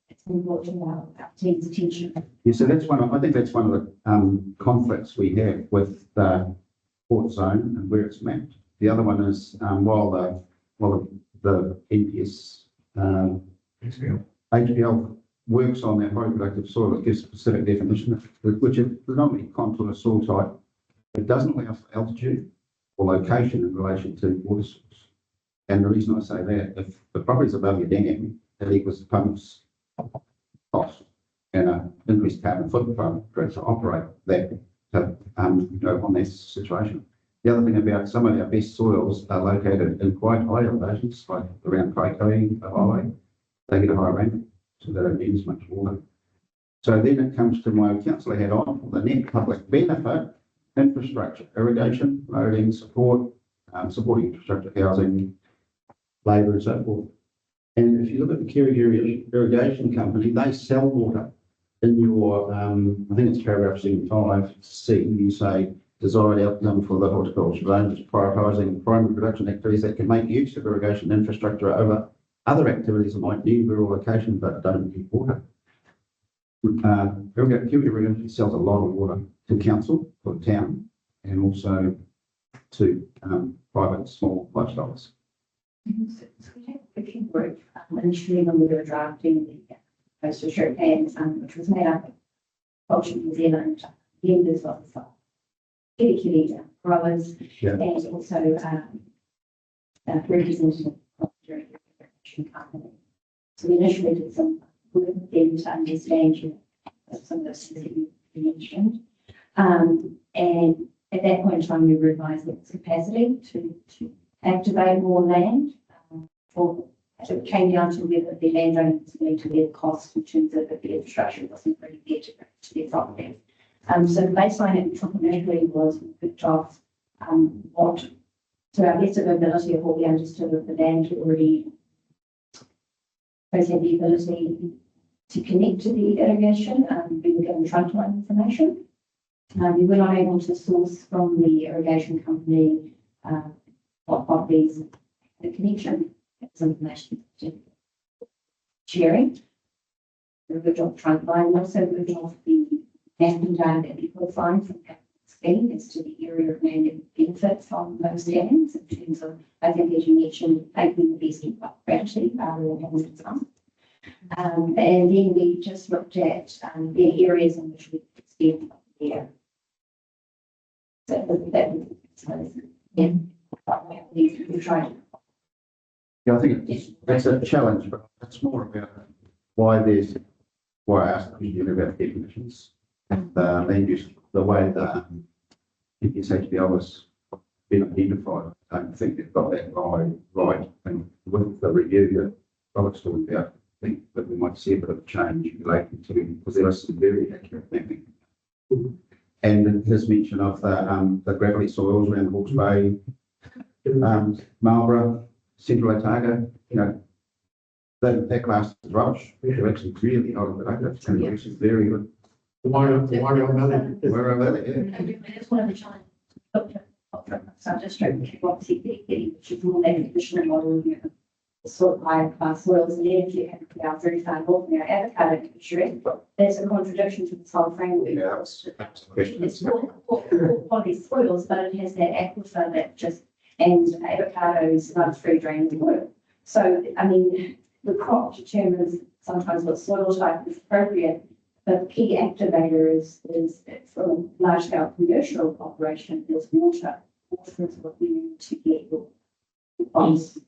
that's been brought to our team's attention. Yeah, so that's I think that's one of the conflicts we have with the port zone and where it's mapped. The other one is while the NPS HPL works on that highly productive soil, it gives specific definition, which is predominantly contour soil type. It doesn't allow for altitude or location in relation to water source. And the reason I say that, if the property is above your dam, it equals the pump's cost and an increased carbon footprint to operate that, on this situation. The other thing about some of our best soils are located in quite high elevations, like around Paihia, the highway. They get a higher rainfall, so they don't use much water. So then it comes to my councillor hat on, the net public benefit, infrastructure, irrigation, roading, support, supporting infrastructure, housing, labour and so forth. And if you look at the Kerry Irrigation Company, they sell water. In your, I think it's paragraph 75C, you say desired outcome for the horticulture zone is prioritising primary production activities that can make use of irrigation infrastructure over other activities that might need rural location but don't need water. Kerry Irrigation sells a lot of water to council, for the town, and also to private small lifestyles. So we had a quick work initially when we were drafting the postal shirt plans, which was made up of Culture New Zealand, members of the Kitty growers, Yeah. and also representative of the irrigation company. So we initially did some work with them to understand some of those things that you mentioned. And at that point in time, we realised that its capacity to activate more land, so it came down to whether the landowners was willing to bear the cost in terms of the infrastructure wasn't really there to their property. So the baseline at the top initially was we picked off to our best of our ability of what we understood of the land already both had the ability to connect to the irrigation. We were given frontline information. We were not able to source from the irrigation company what properties the connection. It's information sharing. The original frontline also moving off the mapping data that people find from scheme as to the area of land that benefits from those lands in terms of, I think, as you mentioned, making the best of actually rather than having some. And then we just looked at the areas in which we could spend there. So yeah, we tried. Yeah, I think it's a challenge, but it's more about why I asked the question about definitions. The land use, the way the FSHBL was been identified, I don't think they've got that right. And with the review that Robert's talking about, I think that we might see a bit of a change relating to, because there are some very accurate mapping. And his mention of the gravelly soils around Hawke's Bay, Marlborough, Central Otago, that class is rubbish. They're actually really not productive, and it's actually very good. The Wairau Valley. Where are they? And it's one of the challenges. Sub-district, obviously, which is more that traditional model, sort of higher class soils, and then if you have our very far north in our avocado industry, there's a contradiction to this whole framework. Yeah, that's the question. It's poor quality soils, but it has that aquifer that just, and avocados run through draining oil. So, I mean, the crop determines sometimes what soil type is appropriate. The key activator is from large scale commercial operation is water. Water is what you need to get your crops.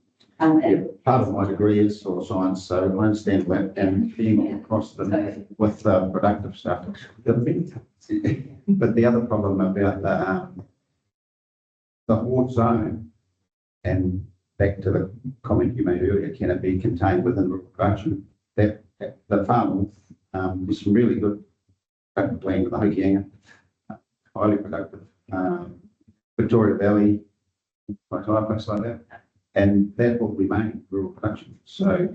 Yeah, part of my degree is soil science, so I understand that, and being across the with productive stuff. But the other problem about the Hort zone, and back to the comment you made earlier, can it be contained within rural production? That the farm, there's some really good productive land with the Hokianga, highly productive. Victoria Valley, like place like that. And that will remain rural production. So,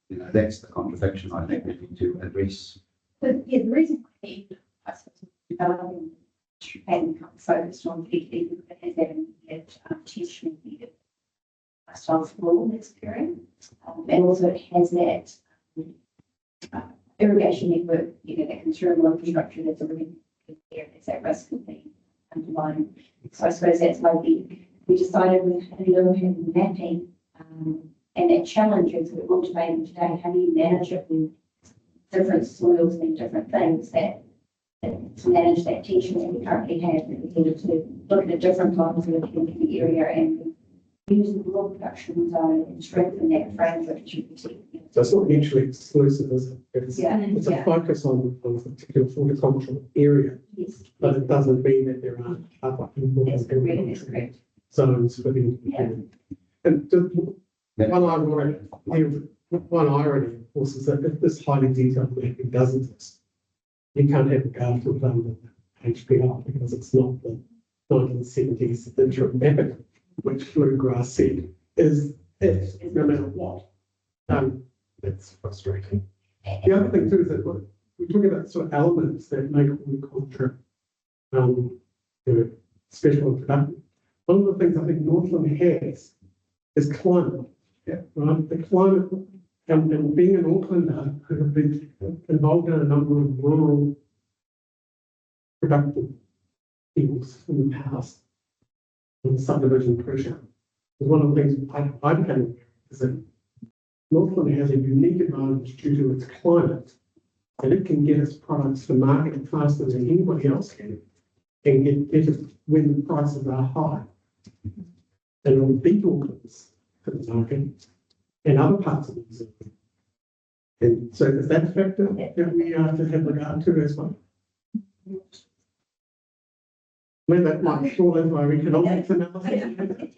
that's the contradiction I think we need to address. But yeah, the reason why I suppose developing and focused on people that has that immediate teaching immediate lifestyle rural experience, and also it has that irrigation network, that considerable infrastructure that's already there, that's at risk of being undermined. So I suppose that's why we decided with having mapping and that challenges we're all debating today, how do you manage it with different soils and different things that to manage that tension that we currently have, and we needed to look at a different lines of the area and use the rural production zone and strengthen that framework. So it's not mutually exclusive, is it? It's a Yeah. focus on a particular horticultural area, Yes, but it doesn't mean that there aren't other that's correct, that's important correct. zones within. Yeah. And just one irony, of course, is that if this highly detailed mapping does exist, you can't have regard to it under HPR because it's not the 1970s interim mapping, which Bluegrass said is it, no matter what. That's frustrating. The other thing too is that we're talking about sort of elements that make horticulture special and productive. One of the things I think Northland has is climate. Yeah. Right. The climate and being an Aucklander who have been involved in a number of rural productive fields in the past and subdivision pressure is one of the things I became aware of is that Northland has a unique advantage due to its climate, and it can get its products to market faster than anybody else can, and get it when the prices are high. And it will beat Auckland's for the market and other parts of New Zealand. And so is that a factor that we are to have regard to as well? Where that might fall into our economics analysis.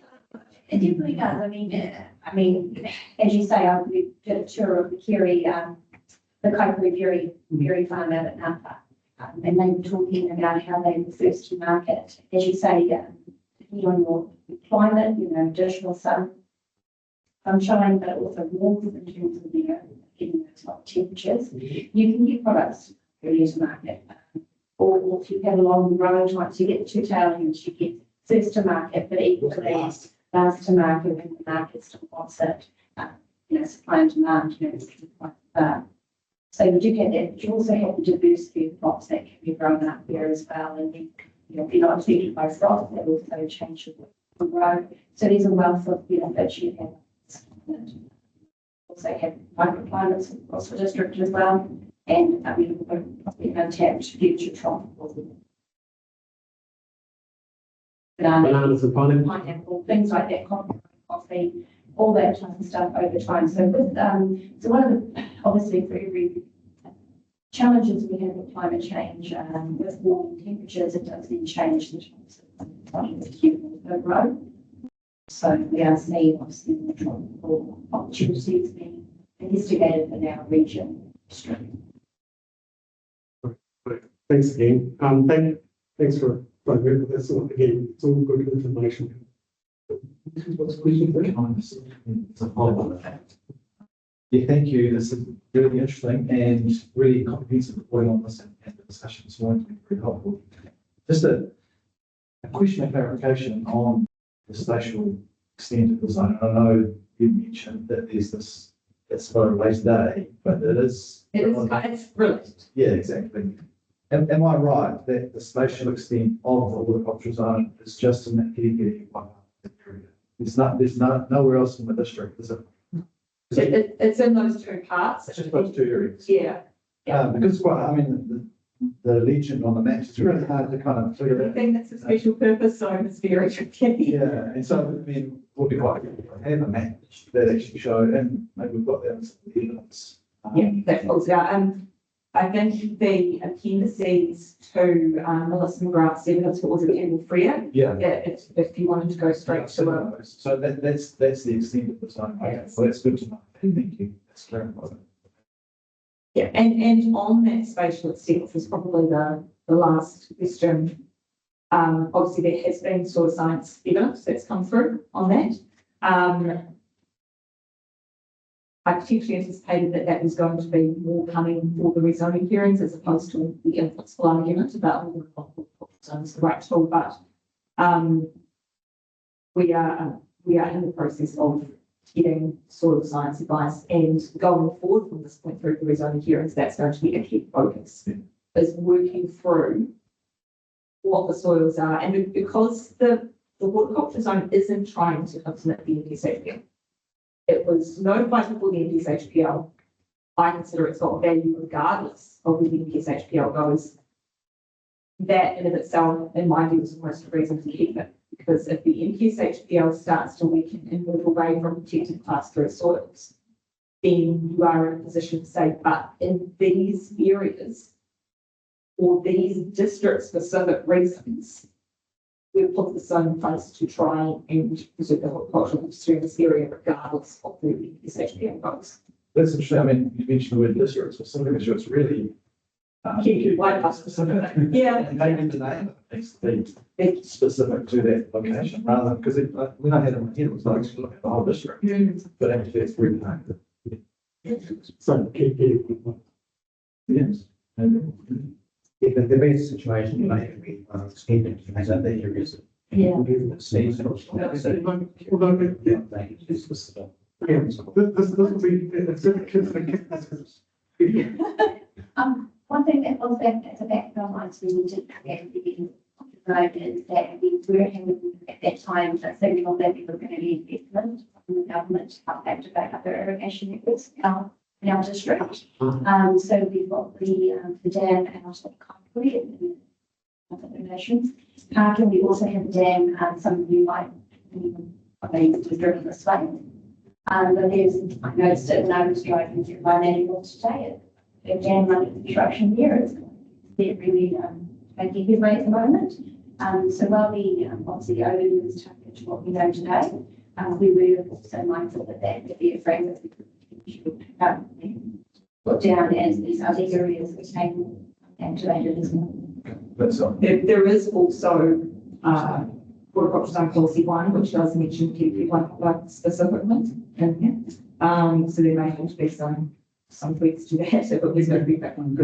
It definitely does. I mean, as you say, we did a tour of the Kerry, the Kaiperi Berry Farm out at Napa. And they were talking about how they were first to market. As you say, depending on your climate, additional sunshine, but also warmth in terms of, getting those hot temperatures. You can get products ready to market. Or if you have a long growing time, so you get the two tailwinds, you get first to market, but equally last to market when the market still wants it, supply and demand, so you do have that, but you also have the diversity of crops that can be grown up there as well. And be not affected by frost, that also change the road. So there's a wealth of benefits you have. Also have microclimates across the district as well, and untapped future tropical Bananas and pineapple. pineapple, things like that, coffee, all that type of stuff over time. So with so one of the obviously for every challenges we have with climate change, with warming temperatures, it does then change the types of human grow. So we are seeing obviously the tropical opportunities being investigated in our region. Thanks again. Thanks for going with this. Again, it's all good information. What's the question? It's a follow-up. Yeah, thank you. This is really interesting and really comprehensive reporting on this, and the discussion this morning has been very helpful. Just a question of clarification on the spatial extent of the zone. I know you mentioned that there's this, it's not a race day, but it is. It's related. Yeah, exactly. Am I right that the spatial extent of the horticultural zone is just in that Paihia one area? There's nowhere else in the district, is it? It's in those two parts. It's just those two areas. Yeah. Because it's quite, I mean, the legend on the map is really hard to kind of figure I out. think that's a special purpose zone. It's very tricky. Yeah, and so, I mean, would be quite good to have a map that actually showed, and maybe we've got that as evidence. Yeah, that pulls out. I think the appendices to Melissa McGrath's evidence was at Kendall Freer. Yeah. If you wanted to go straight to it. So that's the extent of the zone. Okay, Yes. well, that's good to know. Thank you. That's clarified. Yeah, and on that spatial extent, which was probably the last question. Obviously there has been soil science evidence that's come through on that. I potentially anticipated that that was going to be more coming for the rezoning hearings as opposed to the in-principle argument about whether or not zones the right tool, but we are in the process of getting soil science advice, and going forward from this point through the rezoning hearings, that's going to be a key focus, is working through what the soils are, and because the horticulture zone isn't trying to implement the NPSHPL. It was notified before the NPSHPL. I consider it's got value regardless of where the NPSHPL goes. That in of itself, in my view, is almost a reason to keep it. Because if the NPSHPL starts to weaken and move away from protected class 3 soils, then you are in a position to say, but in these areas, for these district specific reasons, we've put this zone in place to try and preserve the horticultural industry in this area regardless of where the NPSHPL goes. That's interesting. I mean, you mentioned the word district specific, so it's really Quite specific. Yeah. And maybe the name needs to be specific to that location rather than, because when I had it in my head, it was like, look at the whole district, but actually it's really hard. So, Yes. If the best situation, like we extended to that areas. Yeah. Seasonal. although, Yeah, thank you. It's specific. yeah, this will be, it's One thing that was back at the background we need to get the road is that we were having at that time a signal that we were going to need investment from the government to help activate other irrigation networks in our district. So we've got the dam out of Concrete and other nations. And we also have the dam, some of you might have driven this way. But there's, I noticed it when I was driving through my neighbourhood today. The dam under construction here is really making headway at the moment. So while the obviously the overview is taken to what we know today, we were also mindful that that could be a framework we should put down as these other areas became activated as well. There is also horticulture zone policy 1, which does mention PP1 specifically in here. So there may have to be some tweaks to that, but there's going to be that one.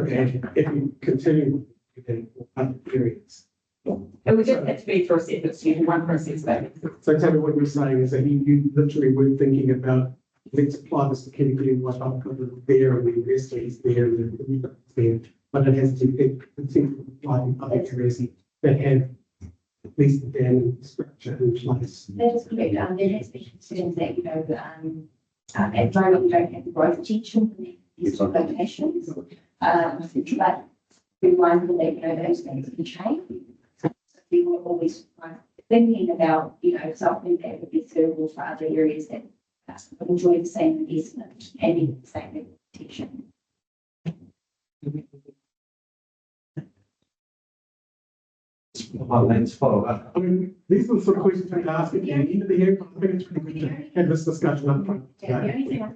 if you continue with other periods. It would just have to be through a separate student, one process back. So tell me what we're saying is that you literally were thinking about, let's apply this to Kennedy and what I'm going to there and the university is there and the there, but it has to be applied in other areas that have at least the dam structure in place. That is correct. There has been concerns that, at the moment, we don't have the growth potential in these locations. But we're mindful that, those things can change. So we were always thinking about, something that would be suitable for other areas that would enjoy the same investment and the same protection. Let's follow up. I mean, these are the sort of questions we ask at the end of the year. I think it's really good to have this discussion up front. Yeah, the only thing I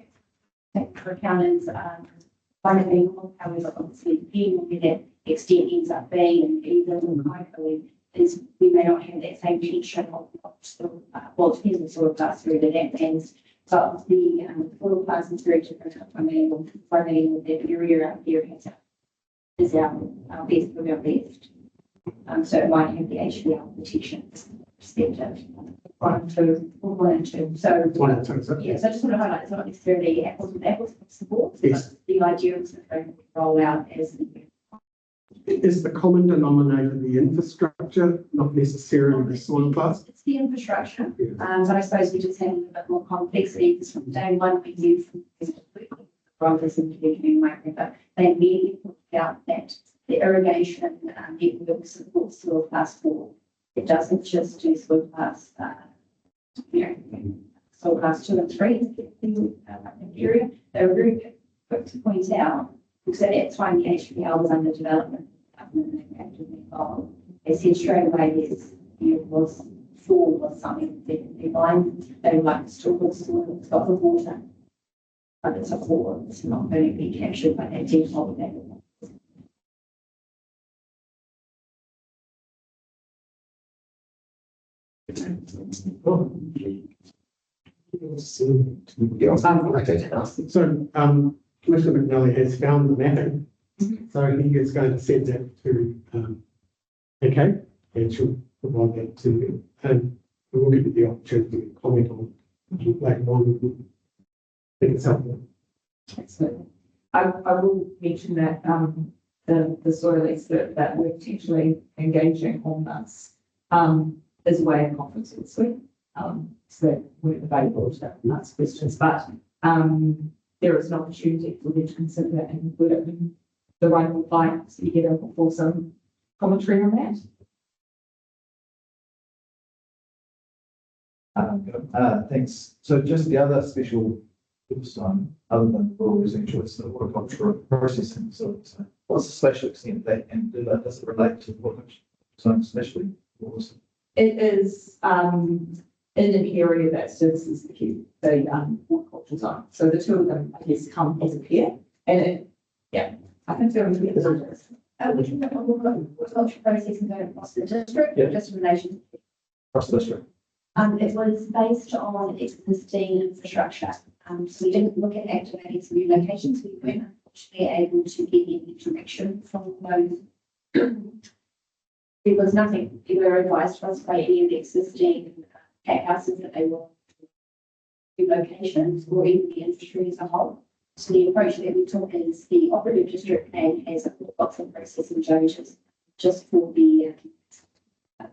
think for accountants, however, obviously, depending on where that extent ends up being, and even hopefully, is we may not have that same tension of still, well, it depends on sort of pass through the that lands. But the soil class is very different from that area up here is our best of our best. So it might have the HDL protection perspective, 1 and 2. So, One and two, is it? yeah, so I just want to highlight it's not necessarily apples with apples across the board. Yes. But the idea of the roll out as Is the common denominator the infrastructure, not necessarily the soil class? it's the infrastructure. Yeah. But I suppose we just have a bit more complexity because from day one we knew from this individual micro, but they immediately put out that the irrigation network supports soil class 4. It doesn't just do soil class, soil class 2 and 3 in the area. They were very quick to point out because at that time the HPL was under development. They said straight away was 4 was something that they blind. They were like still good soil, it's got the water, but it's a 4. It's not going to be captured by that deep of that. So, Commissioner McNally has found the mapping, so he is going to send that to, okay, and she'll provide that to you. And we will give you the opportunity to comment on it later on. I think it's helpful. Absolutely. I will mention that the soil expert that we're potentially engaging on this is away at conference this week. So that we're available to answer questions, but there is an opportunity for them to consider that and include it in the right reply, so you get a fulsome commentary on that. Thanks. So just the other special other than rural residential, it's the horticultural processing. So what's the spatial extent of that, and does it relate to what zone especially? It is in an area that services the horticulture zone. So the two of them, I guess, come as a pair. And I think they're really good. We can look at horticulture processing going across the district, Yeah. just in relation. Across the district. It was based on existing infrastructure. So we didn't look at activating some new locations. We weren't unfortunately able to get any direction from those. There was nothing, they were advised to us by any of the existing pack houses that they were new locations or even the industry as a whole. So the approach that we took is the operative district plan has a horticultural processing changes just for the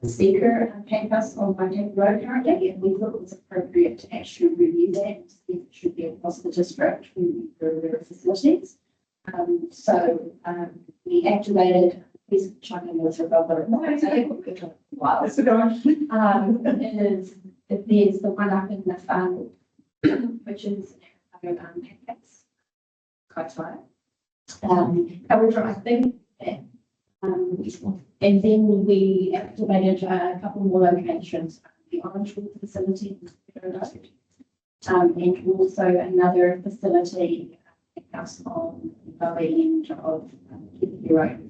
speaker campus on Mountain Road currently, and we thought it was appropriate to actually review that and see if it should be across the district for their facilities. So we activated this chucking was above the wow. There's the one up in the farm, which is pancakes. Quite right. However, I think that and then we activated a couple more locations, the Orange Wood facility, and also another facility house on the end of the road.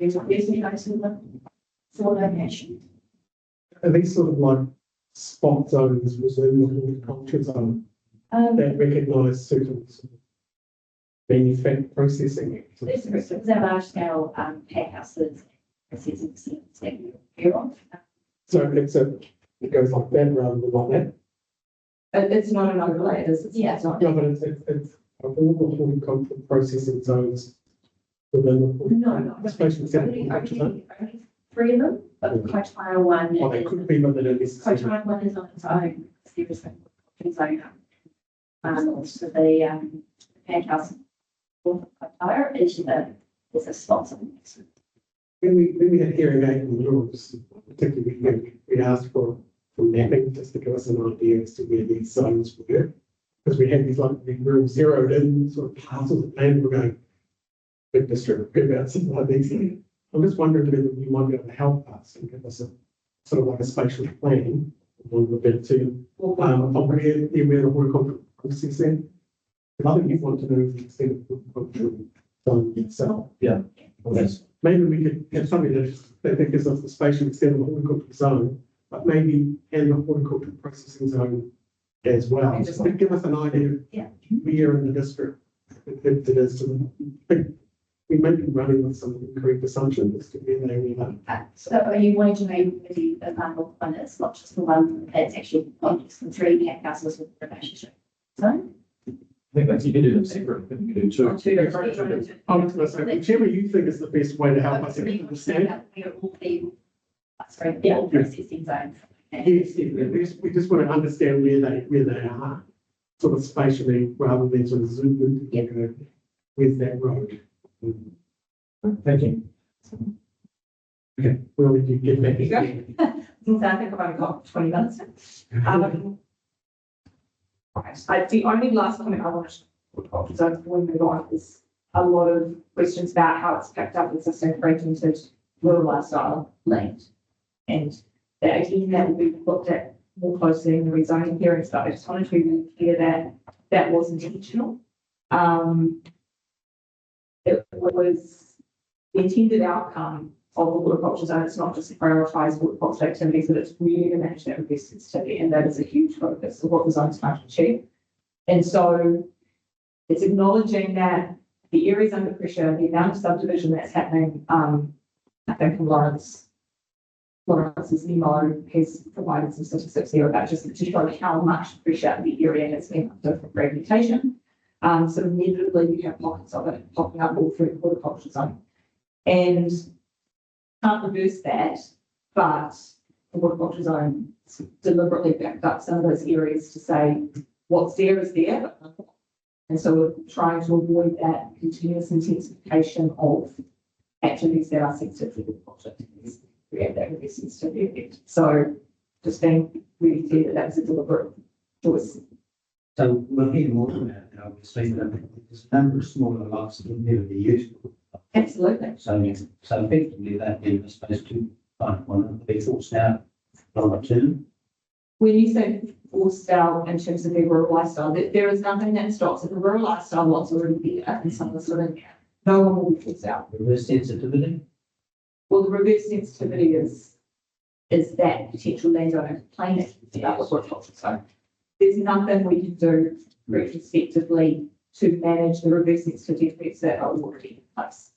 There's a four locations. Are these sort of like spot zones within the horticulture zone that recognise certain sort of manufacturing processing? There's a large scale pack houses processing facilities that we're aware of. So it goes like that rather than like that? It's not an overlay, it's not. No, but it's all the horticultural processing zones within the No, Especially only 3 of them. But the Paihia one. Or they could be, but they don't necessarily. Paihia one is on its own, there is its own. So the penthouse for Paihia is a sponsor. When we had hearing aid in the rules, particularly, we asked for mapping just to give us an idea as to where these zones were. Because we had these like big rooms zeroed in sort of parcels of land, we're going, big district, about something like these. I'm just wondering whether you might be able to help us and give us a sort of like a spatial plan, one of the to of where the horticultural process in. Because I think you want to know the extent of the horticultural zone itself. Yeah. Well, that's, Maybe we could have something that gives us the spatial extent of the horticultural zone, but maybe and the horticultural processing zone as well. Just to give us an idea. Yeah. Where in the district it is. We may be running with some incorrect assumptions as to where they really are. So are you wanting to make the example one that's not just the one that's actually not just the three cat houses with the relationship? So. I think that's, you can do them separate, but you can do two. Whichever you think is the best way to help us understand. Sorry, yeah, processing zones. Yes, we just want to understand where they are, sort of spatially, rather than sort of zoom in. Yeah. Where's that road? Thank you. Okay, well, if you get back. You go. Since I think I've only got 20 minutes. Right, the only last comment I wanted to put on before we move on is a lot of questions about how it's picked up existing fragmented rural lifestyle land. And that again, that will be looked at more closely in the rezoning hearings, but I just wanted to be clear that that was intentional. It was the intended outcome of the horticulture zone. It's not just to prioritise horticulture activities, but it's really to manage that reduced sensitivity, and that is a huge focus of what the zone is trying to achieve. And so it's acknowledging that the areas under pressure, the amount of subdivision that's happening, I think Lawrence's memo has provided some statistics here about just to show how much pressure the area has been under for fragmentation. So inevitably you have pockets of it popping up all through the horticulture zone. And can't reverse that, but the horticulture zone deliberately backed up some of those areas to say what's there is there, but nothing. And so we're trying to avoid that continuous intensification of activities that are sensitive to horticulture activities, create that reduced sensitivity effect. So just being really clear that that's a deliberate choice. So we'll hear more about that, obviously, but there's a number of smaller lots that will never be useful. Absolutely. So effectively that then is supposed to find one of the big forced out longer term. When you say forced out in terms of their rural lifestyle, there is nothing that stops. If the rural lifestyle lots already there and some of the sort of, no one will be forced out. Reverse sensitivity. Well, the reverse sensitivity is that potential landowner complaining about the horticulture zone. There's nothing we can do retrospectively to manage the reverse sensitivity effects that are already in place.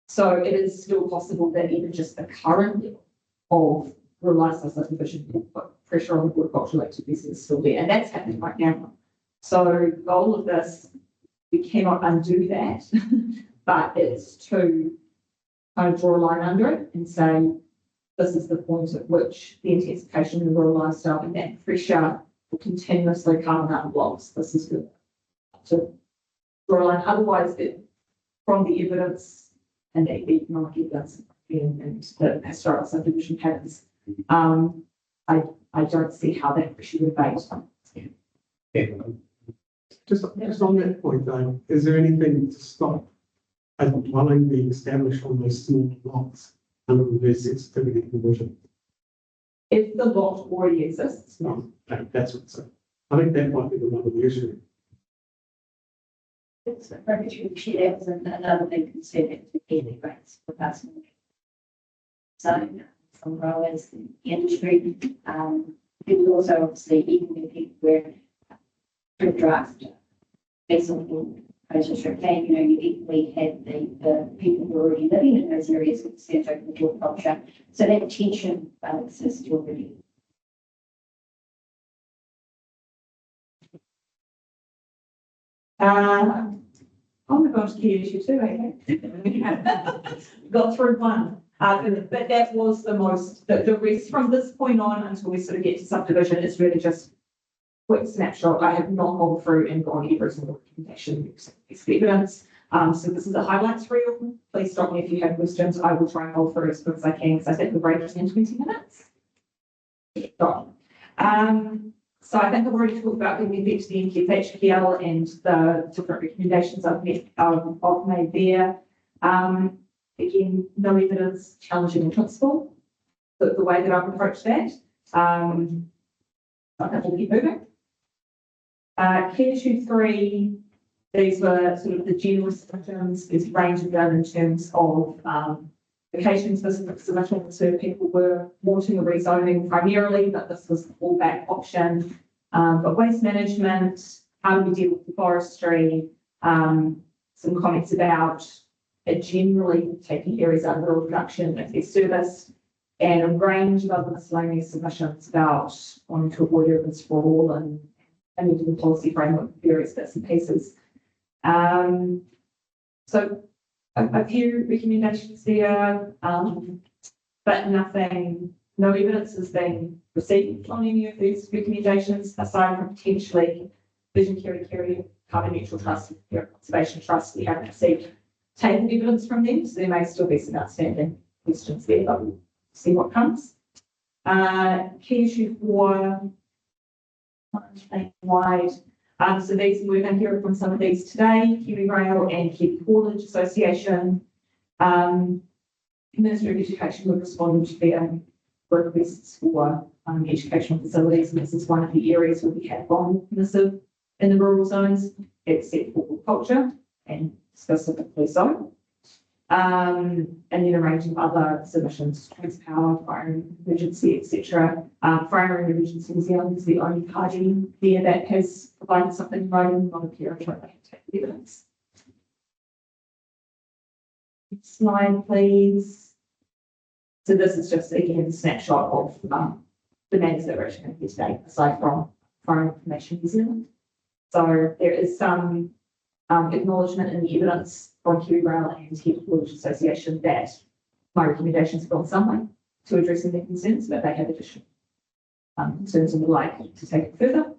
So it is still possible that even just the current level of rural lifestyle subdivision can put pressure on the horticultural activities is still there, and that's happening right now. So the goal of this, we cannot undo that, but it's to kind of draw a line under it and say, this is the point at which the intensification of the rural lifestyle and that pressure will continuously come out of blocks. This is good to draw a line. Otherwise, from the evidence and the economic evidence and the historical subdivision patterns, I don't see how that pressure would abate. Just on that point though, is there anything to stop a dwelling being established on those small lots under reverse sensitivity conversion? If the lot already exists, No, that's what. So I think that might be the one of the issue. It's a regulatory issue. That was another big concern at the daily rates for us. So from growers, the industry, people also obviously even if people were through draft based on process plan, we had the people who are already living in those areas with concerns over the horticulture. So that tension exists already. oh my gosh, key issue too, I think. Got through one. But that was the most, the rest from this point on until we sort of get to subdivision is really just quick snapshot. I have not gone through and gone every single recommendation, except evidence. So this is a highlights reel. Please stop me if you have questions. I will try and go through as quick as I can because I think the break is in 20 minutes. So I think I've already talked about the effect of the NQHPL and the different recommendations I've made there. Again, no evidence challenging in principle, but the way that I've approached that. I think we'll keep moving. Key issue 3, these were sort of the general submissions. There's a range of them in terms of location specific submissions. So people were wanting a rezoning primarily, but this was the fallback option. But waste management, how do we deal with the forestry? Some comments about generally taking areas out of rural production if they're serviced, and a range of other miscellaneous submissions about wanting to avoid urban sprawl and the policy framework, various bits and pieces. So a few recommendations there, but no evidence has been received on any of these recommendations, aside from potentially Vision Kerikeri, Carbon Neutral Trust, Conservation Trust. We haven't received taken evidence from them, so there may still be some outstanding questions there, but we'll see what comes. Key issue 4, wide. So these, we're going to hear from some of these today, Kiwi Rail and Kiwi Haulage Association. Ministry of Education would respond to their requests for educational facilities, and this is one of the areas where we have gone permissive in the rural zones, except for culture, and specifically so. And then a range of other submissions, Transpower, Fire and Emergency, etc. Fire and Emergency New Zealand is the only party there that has provided something in writing, not a parent where they have taken evidence. Next slide, please. So this is just again a snapshot of the matters that we're actually going to get today, aside from Fire Information New Zealand. So there is some acknowledgement in the evidence from Kiwi Rail and Kiwi Haulage Association that my recommendations have gone some way to addressing their concerns, but they have additional concerns and would like to take it further.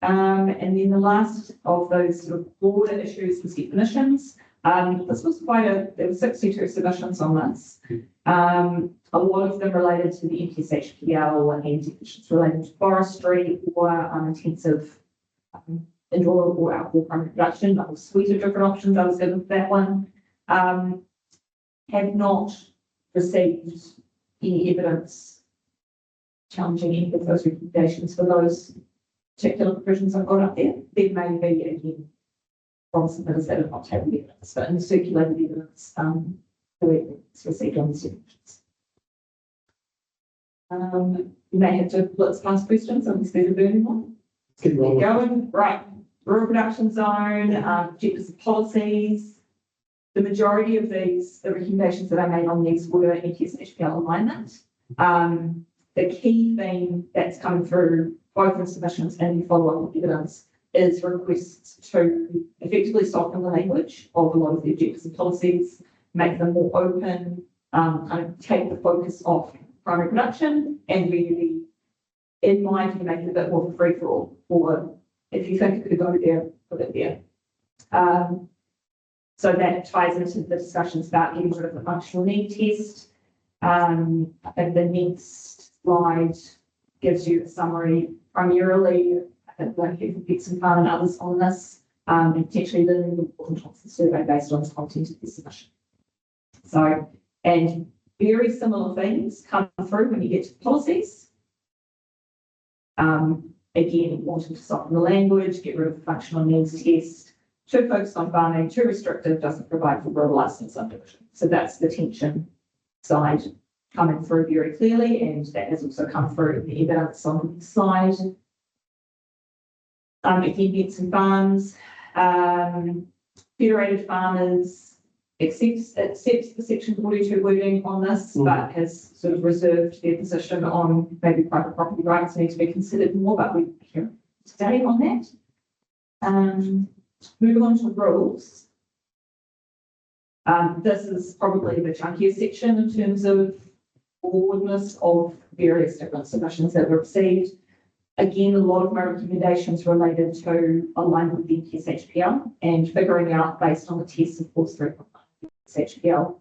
And then the last of those sort of broader issues was definitions. This was there were 62 submissions on this. A lot of them related to the NQHPL and definitions related to forestry or intensive indoor or outdoor primary production. A whole suite of different options I was given for that one. Have not received any evidence challenging any of those recommendations for those particular provisions I've got up there. There may be again from submitters that have not taken evidence, but in the circulated evidence, it's received on these definitions. You may have to let's pass questions on this better burning one. Keep Keep rolling. going, right. Rural production zone, objectives and policies. The majority of these, the recommendations that I made on these were NQHPL alignment. The key thing that's coming through both in submissions and follow-up evidence is requests to effectively soften the language of a lot of the objectives and policies, make them more open, kind of take the focus off primary production and really, in my view, make it a bit more of a free-for-all, or if you think it could go there, put it there. So that ties into the discussions about getting rid of the functional need test. And the next slide gives you a summary, primarily, I think like you get some fun and others on this, and potentially the important of the survey based on the content of the submission. So, and very similar things come through when you get to policies. Again, wanting to soften the language, get rid of the functional needs test, too focused on farming, too restrictive, doesn't provide for rural license subdivision. So that's the tension side coming through very clearly, and that has also come through in the evidence on the slide. Again, get some farms, federated farmers accepts the section 42 wording on this, but has sort of reserved their position on maybe private property rights need to be considered more, but we hear today on that. Moving on to rules. This is probably the chunkiest section in terms of forwardness of various different submissions that were received. Again, a lot of my recommendations related to alignment with the SHPL and figuring out based on the tests, of course, through SHPL,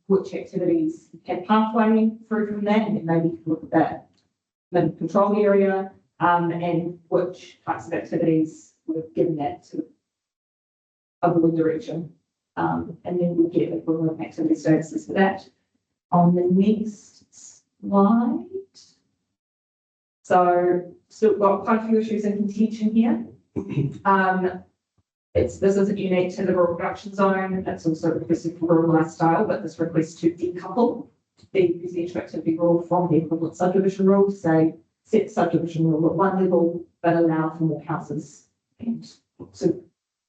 which activities had pathway through from that, and then maybe look at that the control area, and which types of activities were given that sort of avoid direction. And then we'll get equivalent activity statuses for that. On the next slide. So still got quite a few issues in contention here. This isn't unique to the rural production zone. It's also requested for rural lifestyle, but this request to decouple the residential activity rule from the equivalent subdivision rule to say set subdivision rule at one level, but allow for more houses. And so,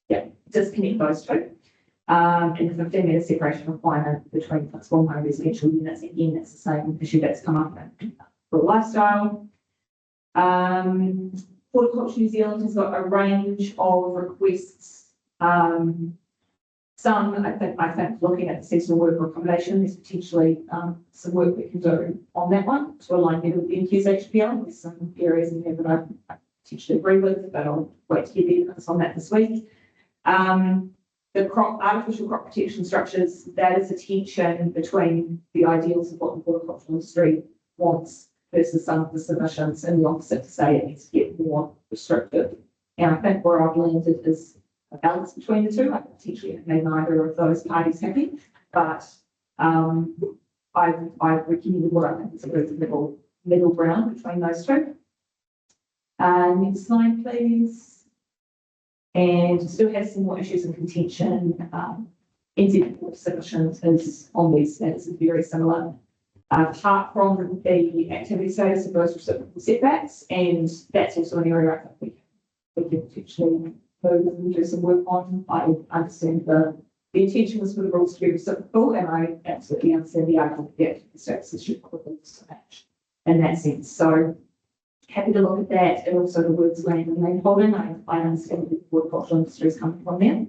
yeah, disconnect those two. And the 15-metre separation requirement between principal home residential units, again, that's the same issue that's come up in rural lifestyle. Horticulture New Zealand has got a range of requests. Some, I think looking at the seasonal worker accommodation, there's potentially some work we can do on that one to align better with the NQSHPL. There's some areas in there that I potentially agree with, but I'll wait to get the evidence on that this week. The artificial crop protection structures, that is a tension between the ideals of what the horticultural industry wants versus some of the submissions, and the opposite to say it needs to get more restrictive. And I think where I've landed is a balance between the two. I potentially have made neither of those parties happy, but I've recommended what I think is a good middle ground between those two. Next slide, please. And still has some more issues in contention. NZ submissions is on these status is very similar. Apart from the activity status of those reciprocal setbacks, and that's also an area I think we can potentially move and do some work on. I understand the intention was for the rules to be reciprocal, and I absolutely understand the argument that the activity status should probably match in that sense. So happy to look at that, and also the words land and land holding. I understand the horticultural industry is coming from there.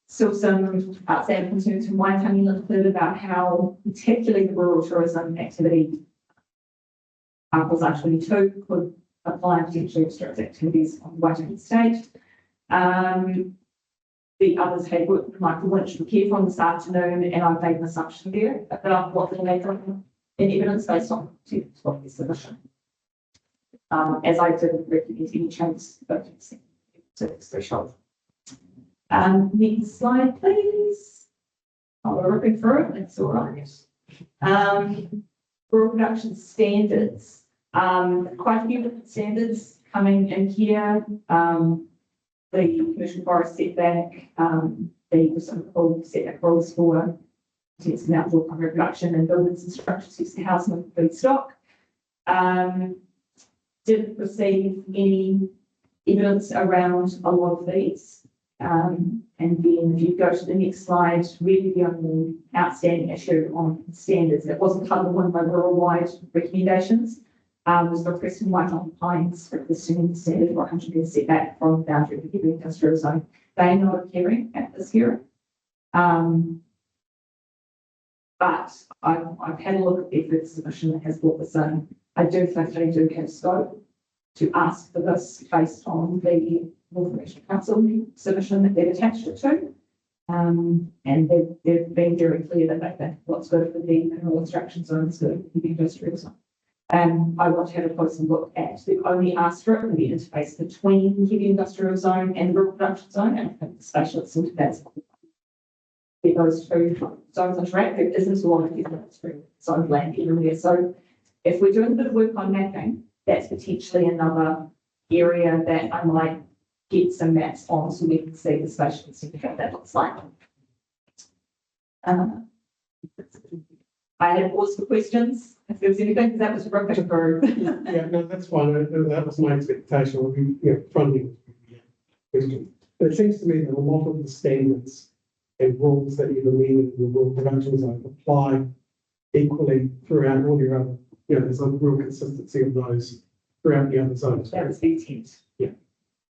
Still some outstanding concerns from Waitangi Limited about how particularly the rural tourism activity was actually too could apply and potentially restrict activities on Waitangi State. The others had worked with Michael Lynch from Care from this afternoon, and I've made an assumption there about what they made from in evidence based on the submission. As I didn't recommend any changes to this threshold. Next slide, please. Oh, we're ripping through it, that's all right. Rural production standards. Quite a few different standards coming in here. The commercial forest setback, the reciprocal setback rules for intensive outdoor primary production and buildings and structures used to house and food stock. Didn't receive any evidence around a lot of these. And then if you go to the next slide, really the only outstanding issue on standards that wasn't covered in one of my rural-wide recommendations was the request in Waitangi Pines requesting the standard for 100 metre setback from the boundary of the heavy industrial zone. They are not appearing at this hearing. But I've had a look at the first submission that has brought this in. I do think they do have scope to ask for this based on the North Regional Council submission that they've attached it to. And they've been very clear that they think what's good for the mineral extraction zone is good for the industrial zone. I want to have a closer look at the only ask for it for the interface between the heavy industrial zone and the rural production zone, and I think the specialists into that's those two zones interact. There isn't a lot of industry zone land everywhere. So if we're doing a bit of work on mapping, that's potentially another area that I might get some maps on so we can see the spatial significance that looks like. I had paused for questions. If there was anything, because that was rubbish through. Yeah, no, that's fine. That was my expectation. Would be, funding. But it seems to me that a lot of the standards and rules that you're leaving in the rural production zone apply equally throughout all your other, there's a real consistency of those throughout the other zones. That was the intent.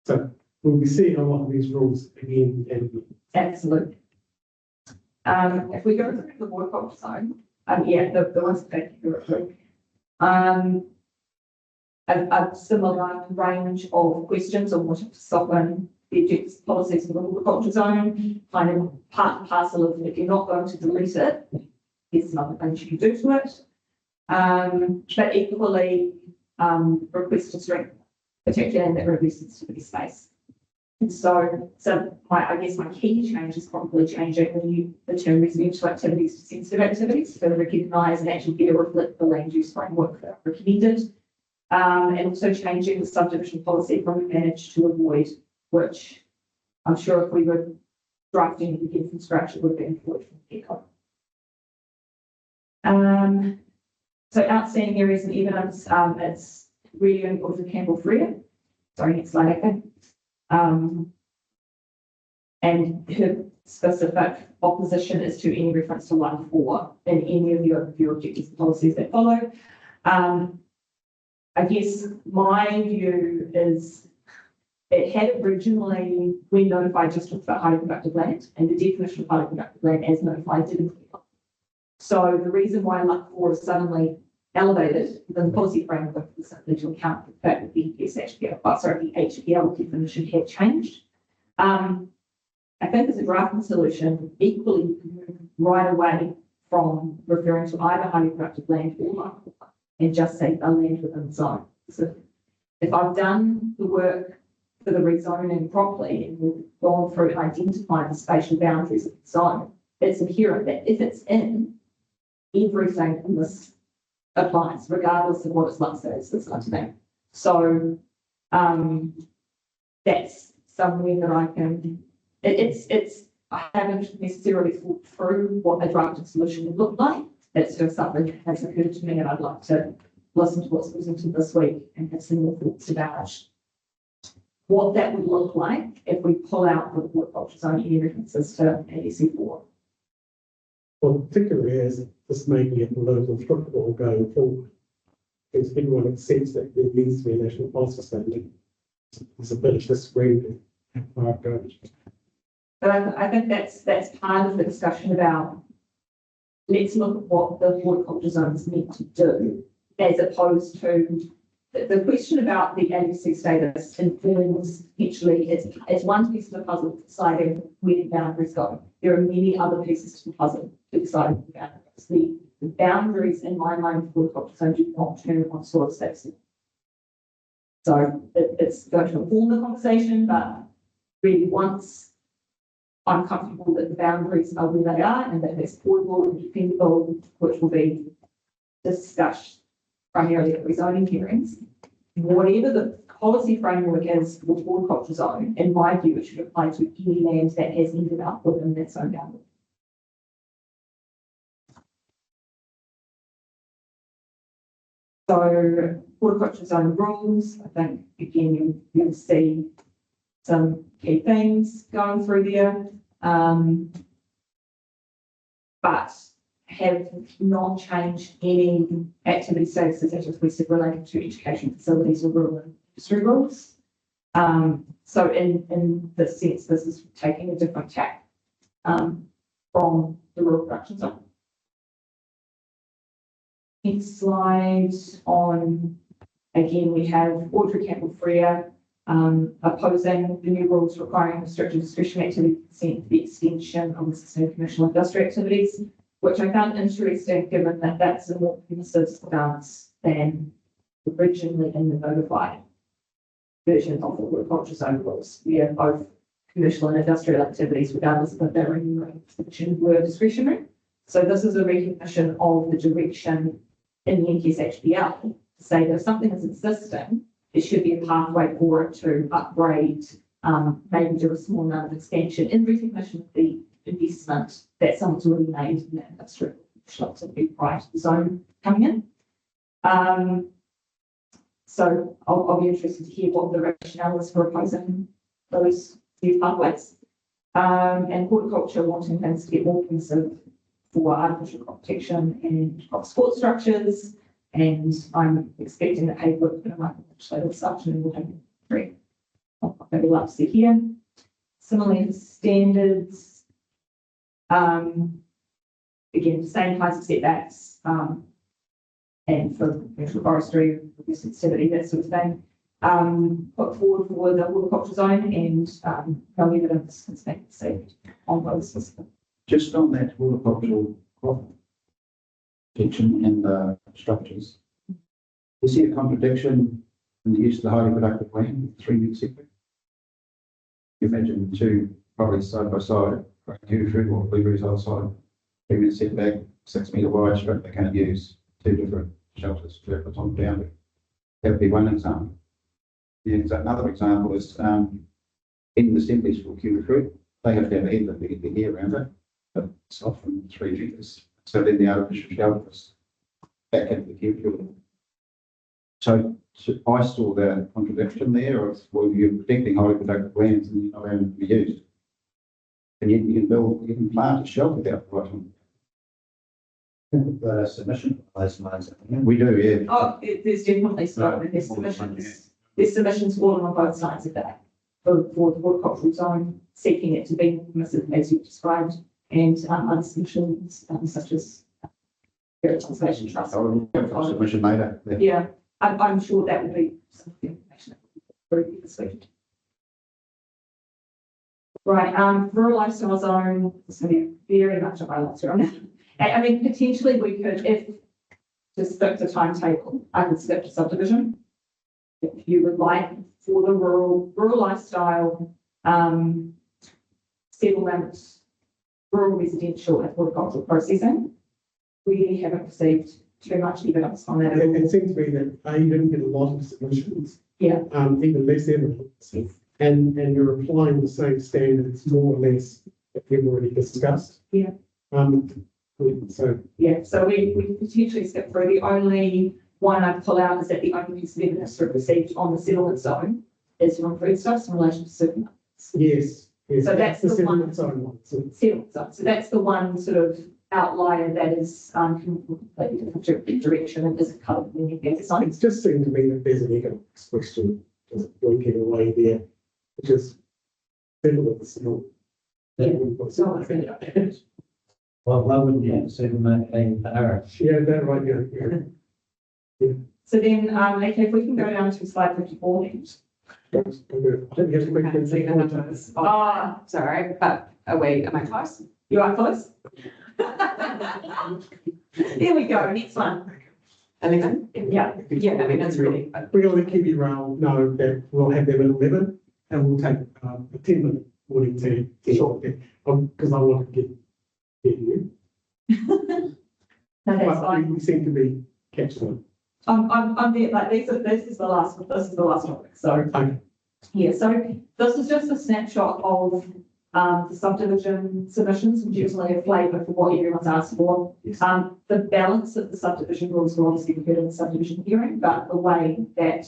So we'll be seeing a lot of these rules again and Absolutely. If we go through the horticulture zone, yeah, the ones that you referred. A similar range of questions on what to soften the objectives policies of the horticulture zone, kind of part and parcel of if you're not going to delete it, there's some other things you can do to it. But equally, request to strengthen, particularly in that reduced sensitivity space. And so I guess my key change is probably changing the term residential activities to sensitive activities to recognise and actually better reflect the land use framework that I've recommended. And also changing the subdivision policy from manage to avoid, which I'm sure if we were drafting it again from scratch, it would be avoid from the get-go. So outstanding areas of evidence, it's really important to Campbell Freer. Sorry, next slide, I think. And her specific opposition is to any reference to 1.4 in any of your objectives and policies that follow. I guess my view is it had originally, when notified, just talked about highly productive land, and the definition of highly productive land as notified didn't. So the reason why LUC4 is suddenly elevated within the policy framework is simply to account for the fact that the HPL definition had changed. I think as a drafting solution, equally you can move right away from referring to either highly productive land or LUC4 and just say a land within the zone. So if I've done the work for the rezoning properly and we've gone through and identified the spatial boundaries of the zone, it's inherent that if it's in, everything in this applies, regardless of what its LUC says, it's like that. So that's somewhere that I can, I haven't necessarily thought through what a drafted solution would look like. That's just something that has occurred to me, and I'd like to listen to what's presented this week and have some more thoughts about what that would look like if we pull out the horticulture zone any references to ADC4. well, particularly as this may be a political football going forward, because everyone accepts that there needs to be a national policy statement. There's a bit of disagreement how far it goes. But I think that's part of the discussion about let's look at what the horticulture zone is meant to do, as opposed to the question about the ADC status informs potentially it's one piece of the puzzle for deciding where the boundaries go. There are many other pieces to the puzzle to decide where the boundaries. The boundaries in my mind for horticulture zone do not turn on soil status. So it's going to inform the conversation, but really once I'm comfortable that the boundaries are where they are and that they're supportable and defendable, which will be discussed primarily at rezoning hearings. Whatever the policy framework is for the horticulture zone, in my view, it should apply to any land that has ended up within that zone boundary. So horticulture zone rules, I think again you'll see some key things going through there. But have not changed any activity statuses as requested related to education facilities or rural industry rules. So in this sense, this is taking a different tack from the rural production zone. Next slide on, again, we have Audrey Campbell-Freer opposing the new rules requiring restricted discretionary activity consent for the extension of existing commercial industry activities, which I found interesting given that that's a more permissive stance than originally in the notified version of the horticulture zone rules. We have both commercial and industrial activities, regardless of if they're remunerated were discretionary. So this is a recognition of the direction in the NTS-HPL to say that if something is existing, there should be a pathway for it to upgrade, maybe do a small amount of expansion in recognition of the investment that someone's already made in that industrial shops and be prior to the zone coming in. So I'll be interested to hear what the rationale is for opposing those new pathways. And horticulture wanting things to get more permissive for artificial crop protection and crop support structures. And I'm expecting that Hayward is going to write legislative such and we'll have three. that we'll up to see here. Similarly for standards, again, same kinds of setbacks, and for forestry, sensitivity, that sort of thing. Put forward for the horticulture zone and no evidence has been received on those systems. Just on that horticultural crop protection and the structures, you see a contradiction in the use of the highly productive land, 3 metre setback? You imagine two probably side by side, kiwi fruit or blueberries outside, 3 metre setback, 6 metre wide strip, they can't use two different shelters to put on the boundary. That would be one example. Another example is in the assemblies for kiwi fruit, they have to have a headland to get their hair around it, but it's often 3 metres. So then the artificial shelters back into the kiwi fruit. So I saw the contradiction there of, well, you're protecting highly productive lands and you're not allowed to be used. And yet you can plant a shelter without providing. The submission of those lines. We do, yeah. Oh, there's definitely some, there's submissions. There's submissions falling on both sides of that for the horticultural zone, seeking it to be permissive as you described, and other submissions such as conservation trust. I'll have a submission later. Yeah, I'm sure that will be some of the information that will be persuaded. Right, rural lifestyle zone, it's going to be very much a highlight on that. I mean, potentially we could, if to stick to timetable, I could skip to subdivision. If you would like for the rural lifestyle, settlement, rural residential and horticultural processing, we haven't received too much evidence on that at all. It seems to me that you didn't get a lot of submissions. Yeah. Even less evidence. Yes. And you're applying the same standards more or less that we've already discussed. Yeah. So Yeah, so we can potentially skip through. The only one I'd pull out is that the only piece of evidence we've received on the settlement zone is from foodstuffs in relation to supermarkets. yes. So that's the one. settlement zone one. So Settlement zone. So that's the one sort of outlier that is completely different direction and isn't covered in any of the signs. it just seemed to me that there's an economics question just blinking away there, which is settlements. So it's going to Well, why wouldn't you have a supermarket in Paihia? Yeah, that right, yeah. So then, okay, if we can go down to slide 54. I don't get to make Can't see the numbers. Ah, Sorry, but wait, am I close? you are close. There we go, next one. 11? Yeah, Yeah, I mean, that's really, We'll let Kiwi Rail know that we'll have them at 11 and we'll take a 10-minute morning tea. Sure. Because I want to get you. no, that's But fine. we seem to be catching up. I'm there, like, this is the last topic, so. Okay. Yeah, so this is just a snapshot of the subdivision submissions, which is usually a flavour for what everyone's asked for. Yes. The balance of the subdivision rules will obviously be heard in the subdivision hearing, but the way that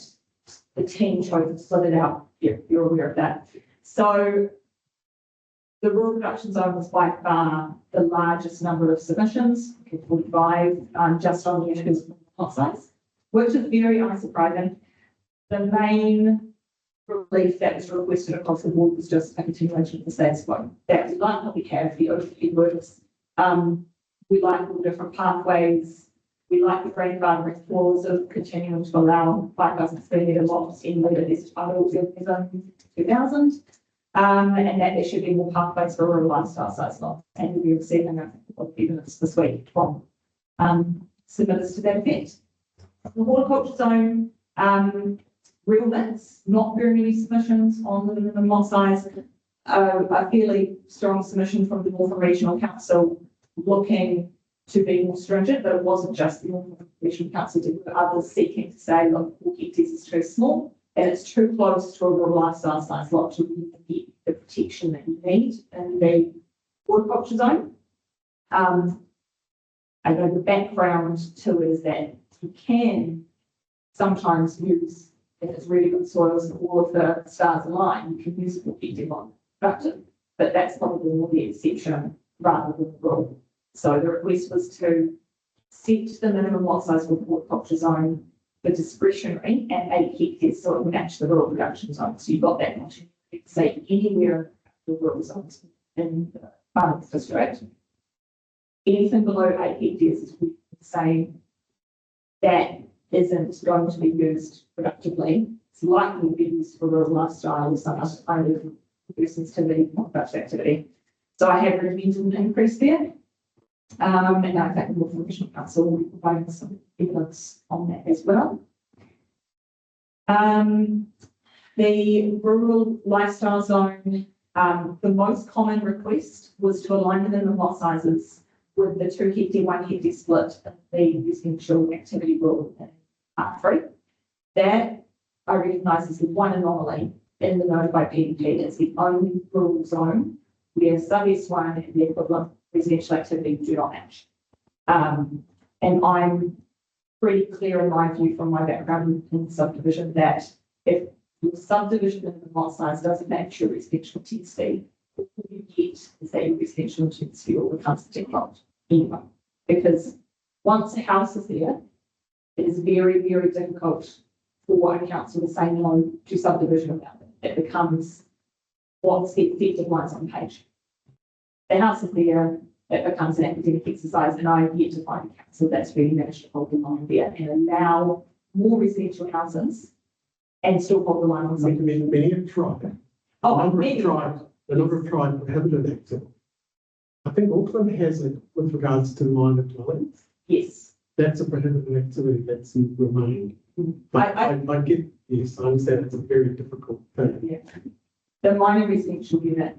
the team chose to split it out, you're aware of that. So the rural production zone was by far the largest number of submissions, 45, just on the issues of lot size, which is very unsurprising. The main relief that was requested across the board was just a continuation of the status quo. That we like what we have, the OTP works. We like all the different pathways. We like the grandfathering clause of continuing to allow 5,000 square metre lots in later this title of 2000. And that there should be more pathways for rural lifestyle size lots. And we'll be receiving a lot of evidence this week from submitters to that effect. The horticulture zone, real mix, not very many submissions on the minimum lot size. A fairly strong submission from the Northern Regional Council looking to be more stringent, but it wasn't just the Northern Regional Council, there were others seeking to say, look, 4 hectares is too small and it's too close to a rural lifestyle size lot to get the protection that you need in the horticulture zone. I know the background to it is that you can sometimes use, if it's really good soils and all of the stars align, you can use it for heating on production, but that's probably more the exception rather than the rule. So the request was to set the minimum lot size for the horticulture zone for discretionary at 8 hectares, so it would match the rural production zone. So you've got that much say anywhere in the rural zones in the Farmers District, anything below 8 hectares is we say that isn't going to be used productively. It's likely to be used for rural lifestyle or some other kind of sensitivity, not production activity. So I have recommended an increase there. And I think the North Regional Council will be providing some evidence on that as well. The rural lifestyle zone, the most common request was to align within the lot sizes with the 2 hectare, 1 hectare split of the residential activity rule in Part 3. That I recognise as the one anomaly in the notified PDP. It's the only rural zone where sub S1 and the equivalent residential activity do not match. And I'm pretty clear in my view from my background in subdivision that if your subdivision in the lot size doesn't match your residential intensity, what you get is that your residential intensity all becomes the default anyway. Because once a house is there, it is very, very difficult for a council to say no to subdivision about it. It becomes what's the effective lines on page. The house is there, it becomes an academic exercise, and I have yet to find a council that's really managed to hold the line there and allow more residential houses and still hold the line on subdivision. Many have tried. Oh, The number many. have tried prohibited activity. I think Auckland has it with regards to minor dwellings. Yes. That's a prohibited activity that's remained. But I get, yes, I understand it's a very difficult thing. Yeah. The minor residential unit,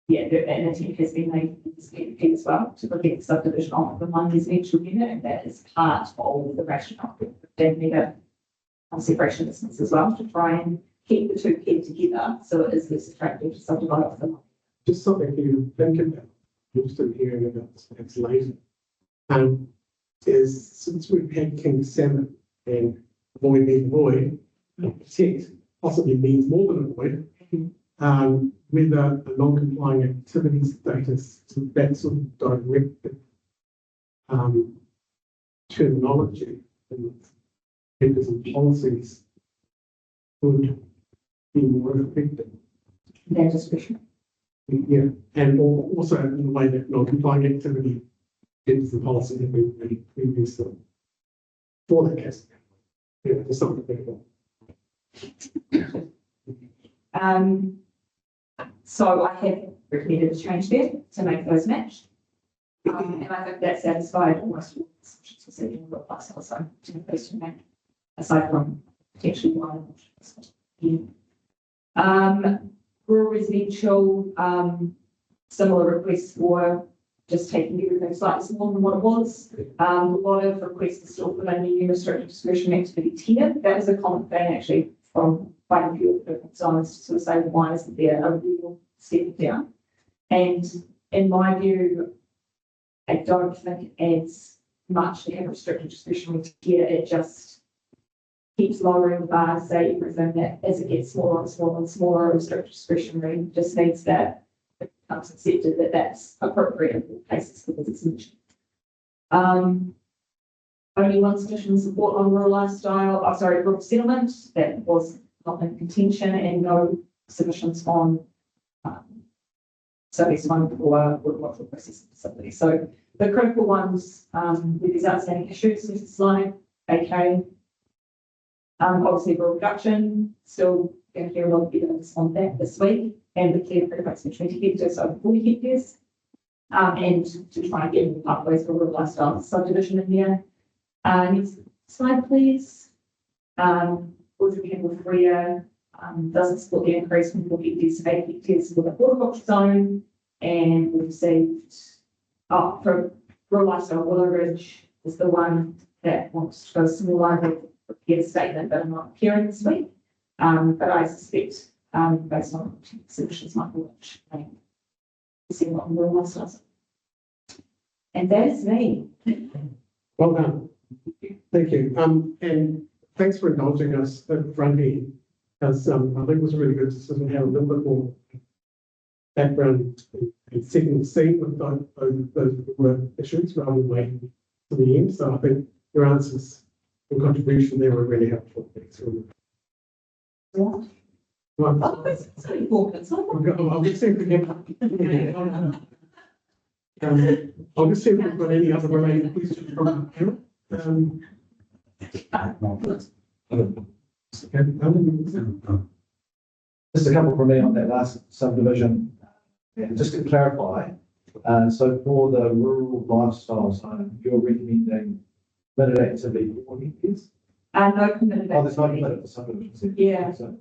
yeah, an attempt has been made in this PDP as well to look at subdivision of the minor residential unit, and that is part of the rationale for the mega separation distance as well, to try and keep the two paired together so it is less attractive to subdivide off them. Just something for you to think about. I'm just hearing about this perhaps later. Is since we've had King Salmon and avoid being void, protect possibly means more than avoid. Whether a non-complying activity status, that sort of directed terminology and methods and policies would be more effective. Their discretion. Yeah, and also in the way that non-complying activity is the policy that we made previously for that case. Yeah, just something to think about. So I have recommended a change there to make those match. And I think that satisfied almost all the assumptions we're seeking with plus also to make those two match, aside from potentially one. Rural residential, similar requests for just taking everything slightly smaller than what it was. A lot of requests are still for the new restricted discretionary activity tier. That was a common thing actually from quite a few of the different zones to sort of say why isn't there a real step down? And in my view, I don't think it adds much to have restricted discretionary tier. It just keeps lowering the bar to say everything that as it gets smaller and smaller and smaller, restricted discretionary just means that it becomes accepted that that's appropriate in cases because it's mentioned. Only one sufficient support on rural lifestyle, rural settlement, that was not in contention, and no submissions on service one or local processing facility. So the critical ones with these outstanding issues, this is slide, AK. Obviously, rural reduction, still going to hear a lot of evidence on that this week, and the clear preference for 20 hectares over 40 hectares, and to try and get pathways for rural lifestyle subdivision in there. Next slide, please. Audrey Campbell Freer doesn't support the increase from 4 hectares to 8 hectares with a horticulture zone, and we've received from rural lifestyle Willow Ridge is the one that wants to go similar with prepared statement, but I'm not appearing this week. But I suspect, based on submissions, might be which see what rural lifestyle. And that is me. Well done. Thank you. And thanks for indulging us at the front end, because I think it was really good to sort of have a little bit more background and setting the scene with those work issues rather than waiting to the end. So I think your answers and contribution there were really helpful. Thanks. Yeah. Right. Oh, it's only 4 minutes. I'll just see if we can. I'll just see if we've got any other related questions from the panel. Just a couple from me on that last subdivision. And just to clarify, so for the rural lifestyle zone, you're recommending limited activity for 4 hectares? No permitted Oh, there's no activity. limit for subdivisions. Yeah. So,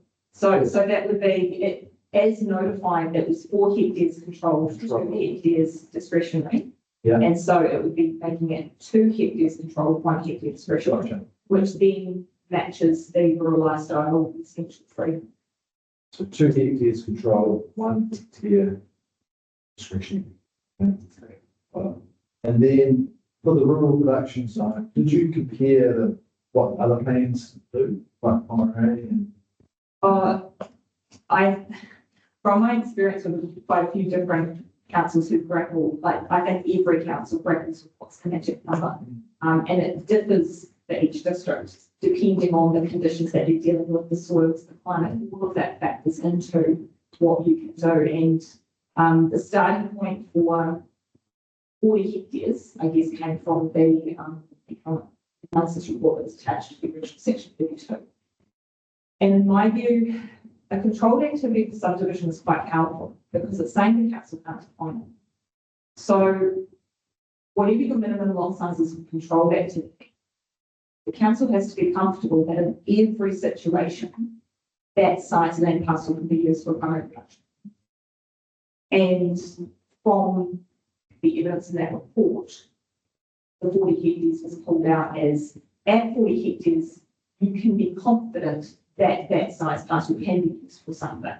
So that would be, it, as notified, it was 4 hectares controlled, 2 hectares discretionary. Yeah. And so it would be making it 2 hectares controlled, 1 hectare discretionary, gotcha. which then matches the rural lifestyle essential 3. So 2 hectares control, 1 hectare discretionary. Okay. And then for the rural production zone, did you compare what other plans do, like Pomeroy and? From my experience with quite a few different councils who grapple, like I think every council grapples with what's the magic number. And it differs for each district, depending on the conditions that you're dealing with, the soils, the climate, all of that factors into what you can do. And the starting point for 40 hectares, I guess, came from the analysis report that's attached to the original section 32. And in my view, a controlled activity for subdivision is quite powerful because it's saying the council can't define it. So whatever your minimum lot size is for controlled activity, the council has to be comfortable that in every situation, that size land parcel can be used for primary production. And from the evidence in that report, the 40 hectares was pulled out as at 40 hectares, you can be confident that that size parcel can be used for something.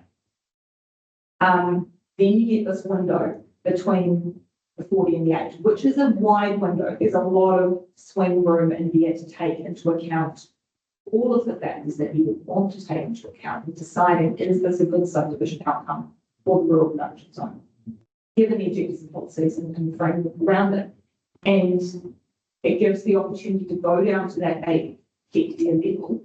Then you get this window between the 40 and the 80, which is a wide window. There's a lot of swing room in there to take into account all of the factors that you would want to take into account in deciding, is this a good subdivision outcome for the rural production zone, given the objectives and policies and the framework around it. And it gives the opportunity to go down to that 8 hectare level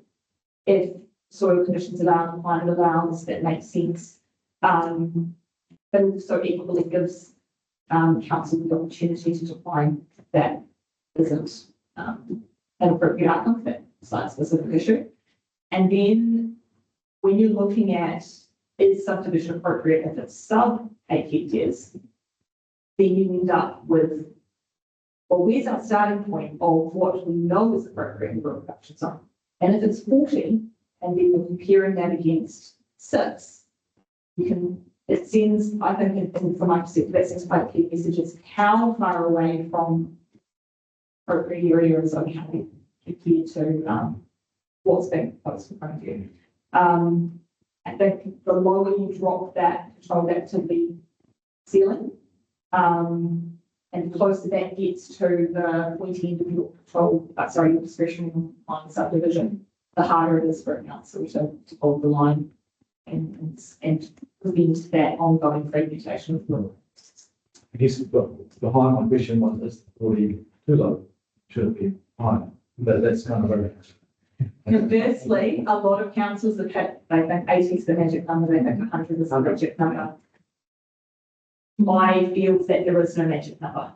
if soil conditions allow, climate allows, that makes sense. But also equally gives council the opportunity to define that isn't an appropriate outcome for that site-specific issue. And then when you're looking at is subdivision appropriate if it's sub 8 hectares, then you end up with, well, where's our starting point of what we know is appropriate in rural production zone? And if it's 40, and then we're comparing that against 6, you can, it sends, I think, from my perspective, that sends quite key messages, how far away from appropriate area is only having compared to what's being proposed in front of you. I think the lower you drop that controlled activity ceiling, and the closer that gets to the pointy end of your control, your discretionary line subdivision, the harder it is for a council to hold the line and prevent that ongoing fragmentation of law. I guess behind my question was, is 40 too low? Should it be higher? But that's kind of a. Conversely, a lot of councils have had, they think 80 is the magic number, they think 100 is the magic number. My view is that there is no magic number.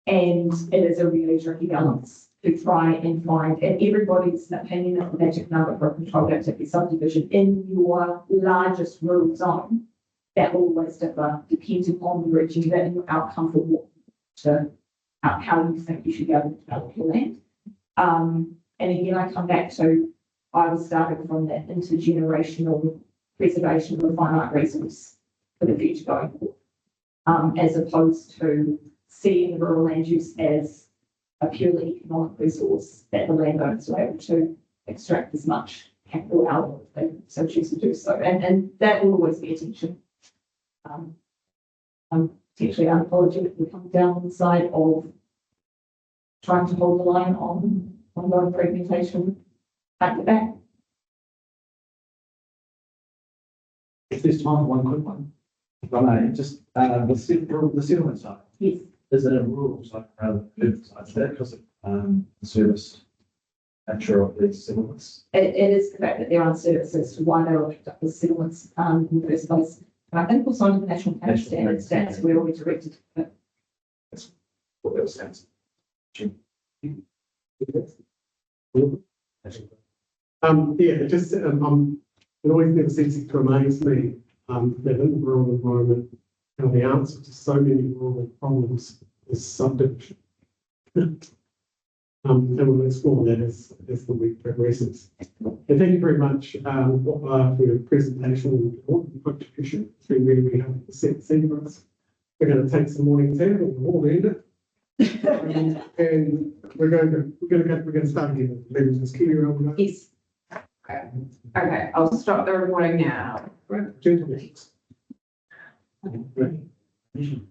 And it is a really tricky balance to try and find, and everybody's opinion of the magic number for a controlled activity subdivision in your largest rural zone, that will always differ depending on your agenda and your outcome for what to how you think you should be able to develop your land. And again, I come back to, I was starting from that intergenerational preservation of a finite resource for the future going forward, as opposed to seeing rural land use as a purely economic resource that the landowners are able to extract as much capital out of if they so choose to do so. And that will always be a tension. I'm potentially unapologetically coming down on the side of trying to hold the line on ongoing fragmentation at the back. If there's time for one quick one, if I may, just the settlement side. Yes. Is it a rural site rather than urban site? Is that because of the service nature of these settlements. It is the fact that there are services to why they were picked up as settlements, in the first place. And I think also under the national code standards, that's where we're directed. But What those sounds. It just, it always never ceases to amaze me, that in the rural environment, how the answer to so many rural problems is subdivision. And we'll explore that as the week progresses. And thank you very much, for your presentation and contribution through where we have the set for us. We're going to take some morning tea, and we'll all end it. And we're going to start again. Maybe just keep your own. Yes. Okay, I'll stop the recording now. Gentlemen. Great.